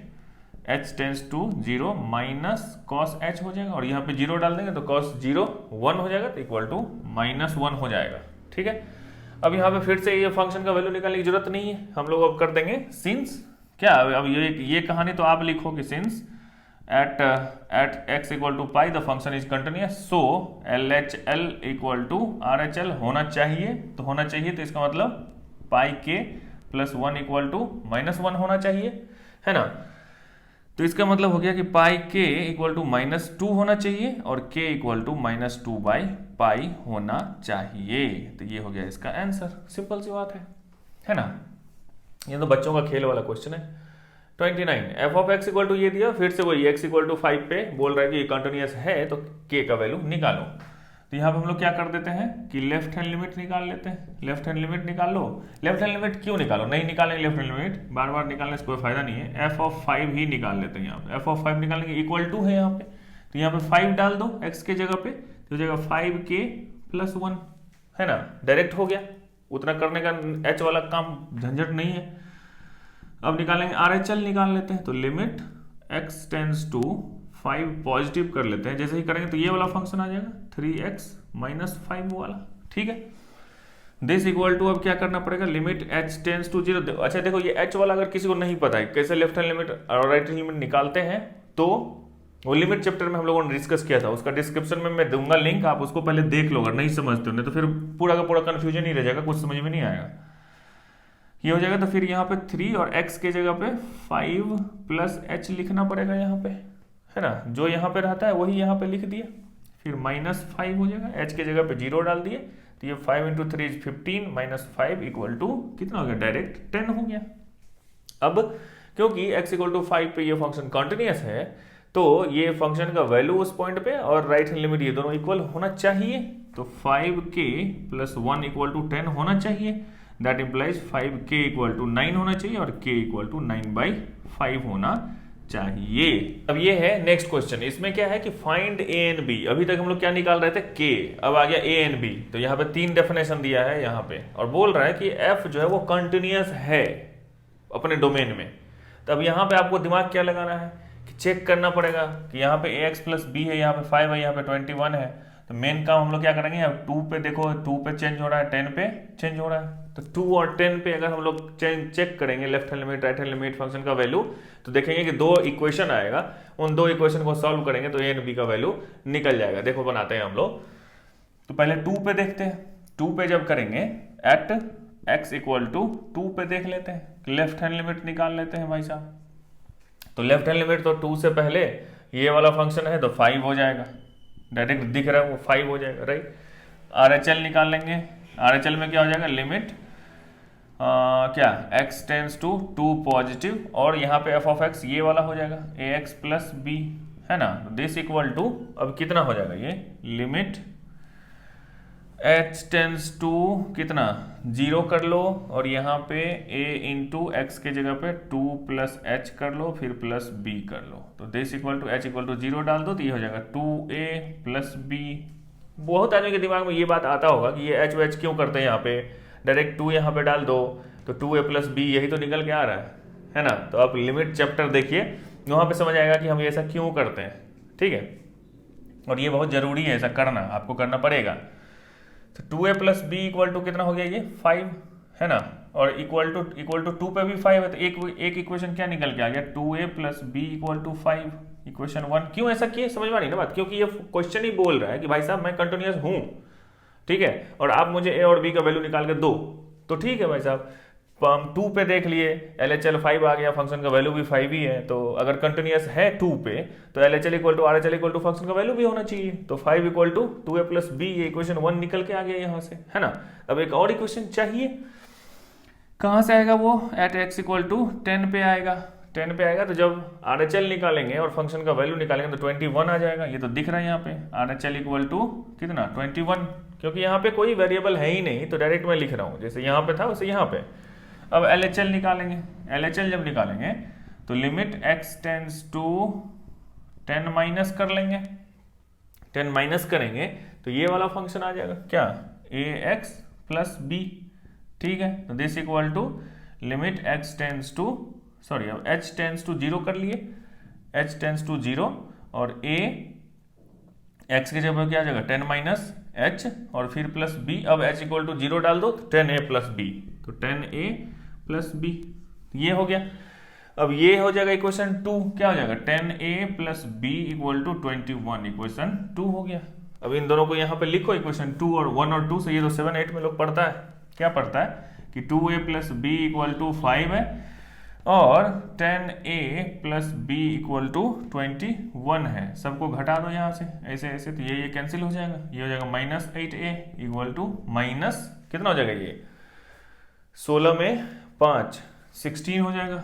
h tends to 0 minus cos h हो जाएगा और यहाँ पे 0 डाल देंगे तो cos 0 1 हो जाएगा, तो इक्वल टू -1 हो जाएगा, ठीक है। अब यहाँ पे फिर से ये फंक्शन का वैल्यू निकालने की जरूरत नहीं है, हम लोग अब कर देंगे सिंस क्या, अब ये कहानी तो आप लिखोगे since at x equal to pi the function is continuous so LHL equal to RHL होना चाहिए, तो होना चाहिए तो इसका मतलब pi k plus 1 equal to -1 होना चाहिए, है ना। तो इसका मतलब हो गया कि पाई k इक्वल टू -2 होना चाहिए और k इक्वल टू -2/पाई होना चाहिए, तो ये हो गया इसका आंसर। सिंपल सी बात है ना। ये तो बच्चों का खेल वाला क्वेश्चन है। 29 f of x equal to ये दिया, फिर से वही x इक्वल टू 5 पे बोल रहा है कि ये कंटिन्यूअस है तो k का वैल्यू निकालो। तो यहाँ पे हम लोग क्या कर देते हैं कि लेफ्ट हैंड लिमिट निकाल लेते हैं, लेफ्ट हैंड लिमिट निकाल लो। लेफ्ट हैंड लिमिट क्यों निकालो, नहीं निकालेंगे लेफ्ट हैंड लिमिट, बार बार निकालने से कोई फायदा नहीं है, f ऑफ 5 ही निकाल लेते हैं। यहाँ पे f ऑफ 5 निकालेंगे इक्वल टू है यहाँ पे, तो यहाँ पे 5 डाल दो x के जगह पे, तो हो जाएगा 5k प्लस 1, है ना, डायरेक्ट हो गया, उतना करने का h वाला काम झंझट नहीं है। अब निकालेंगे RHL निकाल लेते हैं, तो limit x tends to 5 positive कर लेते हैं, जैसे ही करेंगे तो ये वाला फंक्शन आ जाएगा 3x माइनस 5 वाला, ठीक है। दिस इक्वल टू अब क्या करना पड़ेगा लिमिट h टेंस टू 0। अच्छा देखो ये h वाला अगर किसी को नहीं पता है कैसे लेफ्ट हैंड लिमिट और राइट हैंड लिमिट निकालते हैं, तो वो लिमिट चैप्टर में हम लोगों ने डिस्कस किया था, उसका डिस्क्रिप्शन में मैं दूंगा लिंक, आप उसको पहले देख लो अगर नहीं समझते हो, तो फिर पूरा का पूरा कंफ्यूजन ही रह जाएगा, कुछ समझ में नहीं आएगा। ये हो जाएगा तो फिर यहाँ पे 3 और x के जगह पे 5 प्लस h लिखना पड़ेगा यहाँ पे, है ना, जो यहाँ पे रहता है वही यहाँ पे लिख दिया, फिर -5 हो जाएगा, h के जगह पे 0 डाल दिए, तो ये 5 into 3 is 15 minus 5 equal to कितना हो गया, डायरेक्ट 10 हो गया। अब क्योंकि x इक्वल टू 5 पे ये फंक्शन कॉन्टिन्यूस है, तो ये फंक्शन का वैल्यू उस पॉइंट पे और राइट हैंड लिमिट ये दोनों इक्वल होना चाहिए। तो 5k प्लस 1 इक्वल टू 10 होना चाहिए। That implies 5k equal to 9 होना चाहिए और k इक्वल टू 9/5 होना चाहिए। अब ये है नेक्स्ट क्वेश्चन। इसमें क्या है कि फाइंड a एंड b। अभी तक हम लोग क्या निकाल रहे थे, k, अब आ गया a एंड b। तो यहाँ पे 3 डेफिनेशन दिया है यहाँ पे, और बोल रहा है कि f जो है वो कंटिन्यूअस है अपने डोमेन में। तो अब यहाँ पे आपको दिमाग क्या लगाना है कि चेक करना पड़ेगा कि यहाँ पे ax प्लस बी है, यहाँ पे 5 है, यहाँ पे 21 है। तो मेन काम हम लोग क्या करेंगे, अब 2 पे देखो, 2 पे चेंज हो रहा है, 10 पे चेंज हो रहा है। तो 2 और 10 पे अगर हम लोग चेक करेंगे left hand limit right hand limit function का वैल्यू, तो देखेंगे कि 2 इक्वेशन आएगा। उन 2 इक्वेशन को सॉल्व करेंगे तो ए एंड बी का वैल्यू निकल जाएगा। देखो बनाते हैं हम लोग। तो पहले 2 पे देखते हैं। 2 पे जब करेंगे एट x इक्वल टू 2 पे देख लेते हैं, लेफ्ट हैंड लिमिट निकाल लेते हैं भाई साहब। तो लेफ्ट हैंड लिमिट तो 2 से पहले ये वाला फंक्शन है तो 5 हो जाएगा, डायरेक्ट दिख रहा है वो 5 हो जाएगा, राइट। RHL निकाल लेंगे। RHL में क्या हो जाएगा, लिमिट क्या x टेंस टू 2 पॉजिटिव, और यहाँ पे f ऑफ x ये वाला हो जाएगा ax प्लस b, है ना। दिस इक्वल टू अब कितना हो जाएगा, ये लिमिट h टेंस टू कितना 0 कर लो, और यहाँ पे a इंटू एक्स के जगह पे 2 प्लस h कर लो, फिर प्लस b कर लो। तो this equal to h equal to 0 डाल दो तो ये हो जाएगा 2a प्लस b। बहुत आदमी के दिमाग में ये बात आता होगा कि ये h क्यों करते हैं, यहाँ पे डायरेक्ट 2 यहाँ पे डाल दो तो 2a प्लस b यही तो निकल के आ रहा है ना। तो आप लिमिट चैप्टर देखिए, वहाँ पे समझ आएगा कि हम ऐसा क्यों करते हैं, ठीक है। और ये बहुत जरूरी है, ऐसा करना आपको करना पड़ेगा। तो 2a plus b equal to कितना हो गया, ये 5, है ना। और इक्वल टू 2 पे भी 5 है, तो एक इक्वेशन क्या निकल के आ गया, 2a plus b equal to 5, equation 1। क्यों ऐसा किए, समझ में आ रही ना बात, क्योंकि ये क्वेश्चन ही बोल रहा है कि भाई साहब मैं कंटिन्यूअस हूँ, ठीक है, और आप मुझे a और b का वैल्यू निकाल के दो। तो ठीक है भाई साहब, हम 2 पे देख लिए, LHL 5 आ गया, फंक्शन का वैल्यू भी 5 ही है। तो अगर कंटिन्यूअस है 2 पे तो LHL equal to RHL equal to function का वैल्यू भी होना चाहिए। तो 5 equal to 2a plus b, ये इक्वेशन 1 निकल के आ गया यहाँ से, है ना। अब एक और इक्वेशन चाहिए, कहाँ से आएगा वो, एट x इक्वल टू 10 पे आएगा। 10 पे आएगा तो जब RHL निकालेंगे और फंक्शन का वैल्यू निकालेंगे तो 21 आ जाएगा। ये तो दिख रहा है यहाँ पे, RHL इक्वल टू कितना 21, क्योंकि यहाँ पे कोई वेरिएबल है ही नहीं, तो डायरेक्ट मैं लिख रहा हूँ, जैसे यहाँ पे था वैसे यहाँ पे। अब LHL निकालेंगे। LHL जब निकालेंगे तो limit x tends to 10 minus कर लेंगे। 10 माइनस करेंगे तो ये वाला फंक्शन आ जाएगा क्या, ax प्लस b, ठीक है। तो this equal to limit x tends to अब h टेंस टू 0 कर लिए, h टेंस टू 0, और a x की जगह क्या आ जाएगा 10 माइनस h, और फिर प्लस b। अब h इक्वल टू 0 डाल दो तो 10a प्लस b, तो 10a प्लस b ये हो गया। अब ये हो जाएगा इक्वेशन 2, क्या हो जाएगा 10a plus b equal to 21, equation 2 हो गया। अब इन दोनों को यहाँ पे लिखो, इक्वेशन 2 और 1 और 2 से, ये तो 7 8 में लोग पढ़ता है, क्या पढ़ता है कि 2a plus b equal to 5 है, और 10a plus b equal to 21 है। सबको घटा दो यहाँ से, ऐसे ऐसे, तो ये कैंसिल हो जाएगा, ये हो जाएगा minus 8a equal to minus कितना हो जाएगा, ये 16 में 5 16 हो जाएगा,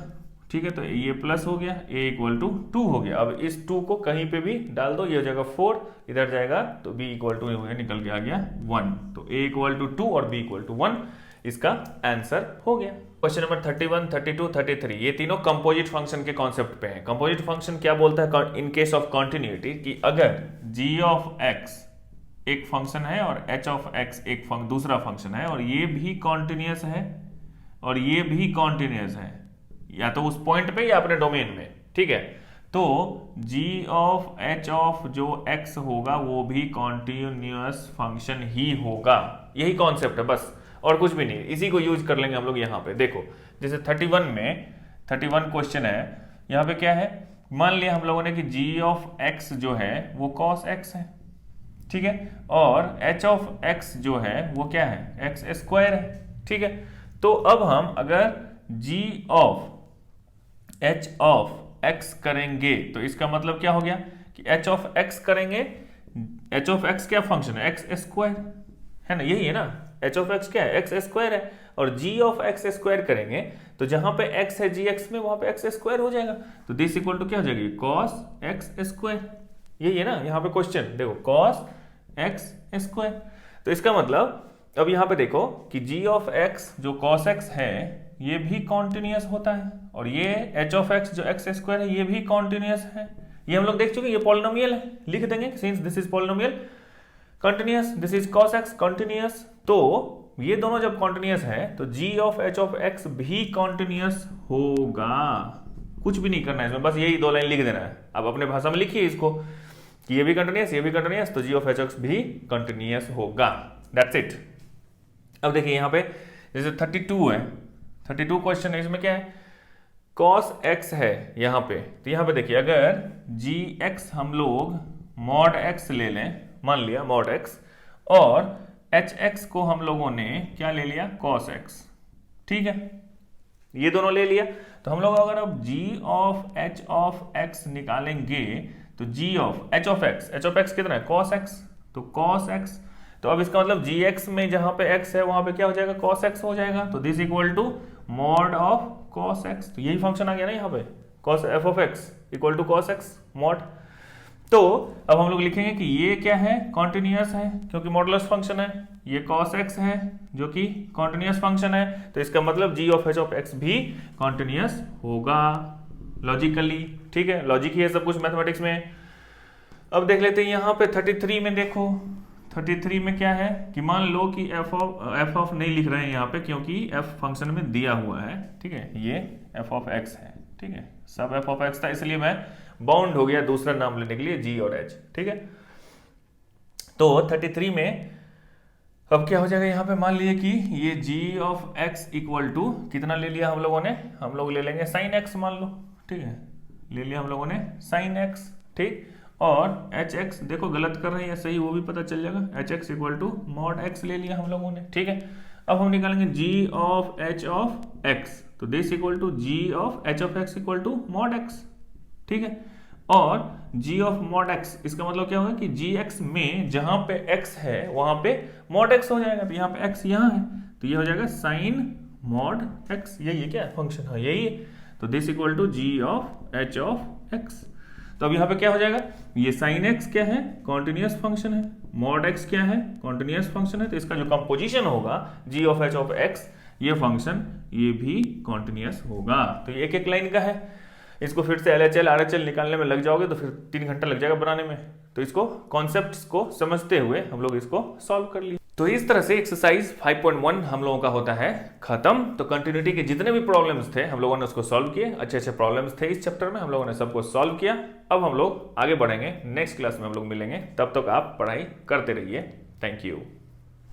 ठीक है। तो ये प्लस हो गया, a इक्वल टू 2 हो गया। अब इस 2 को कहीं पे भी डाल दो, ये हो जाएगा 4, इधर जाएगा तो b इक्वल टू निकल के आ गया 1। तो a इक्वल टू 2 और b इक्वल टू 1 इसका आंसर हो गया। क्वेश्चन नंबर 31, 32, 33 ये तीनों कंपोजिट फंक्शन के कॉन्सेप्ट पे हैं। कंपोजिट फंक्शन क्या बोलता है इन केस ऑफ कॉन्टिन्यूटी, कि अगर g ऑफ x एक फंक्शन है और h ऑफ x एक दूसरा फंक्शन है, और ये भी कॉन्टिन्यूअस है और ये भी कॉन्टिन्यूअस है, या तो उस पॉइंट पे या अपने डोमेन में, ठीक है, तो g ऑफ h ऑफ जो x होगा वो भी कॉन्टिन्यूअस फंक्शन ही होगा। यही कॉन्सेप्ट है बस, और कुछ भी नहीं। इसी को यूज कर लेंगे हम लोग यहाँ पे। देखो जैसे 31 क्वेश्चन है, यहाँ पे क्या है, मान लिया हम लोगों ने कि g ऑफ x जो है वो cos x है, ठीक है, और h ऑफ x जो है वो क्या है, x स्क्वायर है, ठीक है। तो अब हम अगर g of h of x करेंगे तो इसका मतलब क्या हो गया कि h ऑफ x करेंगे, h ऑफ x क्या फंक्शन है, x स्क्वायर, है ना, यही है ना, एच ऑफ एक्स क्या है, एक्स स्क्वायर है, और जी ऑफ एक्स स्क्वायर करेंगे तो जहां पे एक्स है जी एक्स में वहां पे एक्स स्क्वायर हो जाएगा, तो दिस इक्वल टू क्या हो जाएगी, कॉस एक्स स्क्वायर। यही है ना यहाँ पे क्वेश्चन, देखो कॉस एक्स स्क्वायर। तो इसका मतलब अब यहाँ पे देखो कि g ऑफ x जो cos x है ये भी कॉन्टिन्यूस होता है, और ये h ऑफ x जो x स्क्वायर है ये भी कॉन्टिन्यूस है। ये हम लोग देख चुके हैं, ये पॉलिनोमियल है, लिख देंगे since this is polynomial continuous, this is cos x continuous. तो ये दोनों जब कंटिन्यूअस है तो g of h of x भी कंटिन्यूअस होगा। कुछ भी नहीं करना है इसमें, बस यही दो लाइन लिख देना है। अब अपने भाषा में लिखिए इसको कि ये भी कंटिन्यूअस ये भी कंटिन्यूअस, तो g of h of x भी कंटिन्यूअस होगा। That's it. अब देखिए यहाँ पे जैसे 32 है, 32 क्वेश्चन है, इसमें क्या है, cos x है यहाँ पे, तो यहाँ पे देखिए अगर gx हम लोग mod x ले लें, मान लिया mod x, और hx को हम लोगों ने क्या ले लिया, cos x, ठीक है, ये दोनों ले लिया। तो हम लोग अगर अब g of h of x निकालेंगे तो g of h of x कितना है, cos x, तो cos x, तो अब इसका मतलब gx में जहां पे x है वहां पे क्या हो जाएगा, cos x हो जाएगा, तो this equal to mod of cos x, तो यही फंक्शन आ गया ना यहाँ पे, cos f of x equal to cos x mod। तो अब हम लोग लिखेंगे कि ये क्या है, कॉन्टिन्यूअस है क्योंकि मॉडुलस फंक्शन है, ये cos x है जो कि कॉन्टिन्यूअस फंक्शन है, तो इसका मतलब g of h of x भी कॉन्टिन्यूअस होगा लॉजिकली। ठीक है, लॉजिक ही है सब कुछ मैथमेटिक्स में। अब देख लेते हैं यहाँ पे 33 में, देखो 33 में क्या है कि मान लो कि f ऑफ नहीं लिख रहे हैं यहाँ पे क्योंकि f फंक्शन में दिया हुआ है, ठीक है, ये f ऑफ x है, ठीक है, सब f ऑफ x था, इसलिए मैं बाउंड हो गया दूसरा नाम लेने के लिए g और h, ठीक है। तो 33 में अब क्या हो जाएगा, यहाँ पे मान लीजिए कि ये g of x equal to कितना ले लिया हम लोगों ने, हम लोग ले लेंगे sin x मान लो, ठीक है, ले लिया हम लोगों ने sin x, ठीक, और hx देखो गलत कर रहे हैं या सही वो भी पता चल जाएगा, hx equal to mod x ले लिया हम लोगों ने, ठीक है। अब हम निकालेंगे g of h of x, तो this equal to g of h of x equal to mod x, ठीक है, और g ऑफ mod x इसका मतलब क्या होगा कि gx में जहां पे x है वहां पे mod x हो जाएगा, तो यहाँ पे x यहाँ है तो ये हो जाएगा sin mod x, यही है क्या फंक्शन, हाँ यही है, तो this equal to g of h of x। तो अब यहाँ पे क्या हो जाएगा, ये sin x क्या है, कॉन्टिन्यूअस फंक्शन है, mod x क्या है, कॉन्टिन्यूअस फंक्शन है, तो इसका जो कंपोजिशन होगा g of h of x, ये फंक्शन ये भी कॉन्टिन्यूअस होगा। तो ये एक एक लाइन का है, इसको फिर से LHL RHL निकालने में लग जाओगे तो फिर 3 घंटा लग जाएगा बनाने में, तो इसको कॉन्सेप्ट्स को समझते हुए हम लोग इसको सॉल्व कर लिए। तो इस तरह से एक्सरसाइज 5.1 हम लोगों का होता है खत्म। तो कंटिन्यूटी के जितने भी प्रॉब्लम्स थे हम लोगों ने उसको सॉल्व किए, अच्छे अच्छे प्रॉब्लम्स थे इस चैप्टर में, हम लोगों ने सबको सॉल्व किया। अब हम लोग आगे बढ़ेंगे, नेक्स्ट क्लास में हम लोग मिलेंगे, तब तक आप पढ़ाई करते रहिए। Thank you.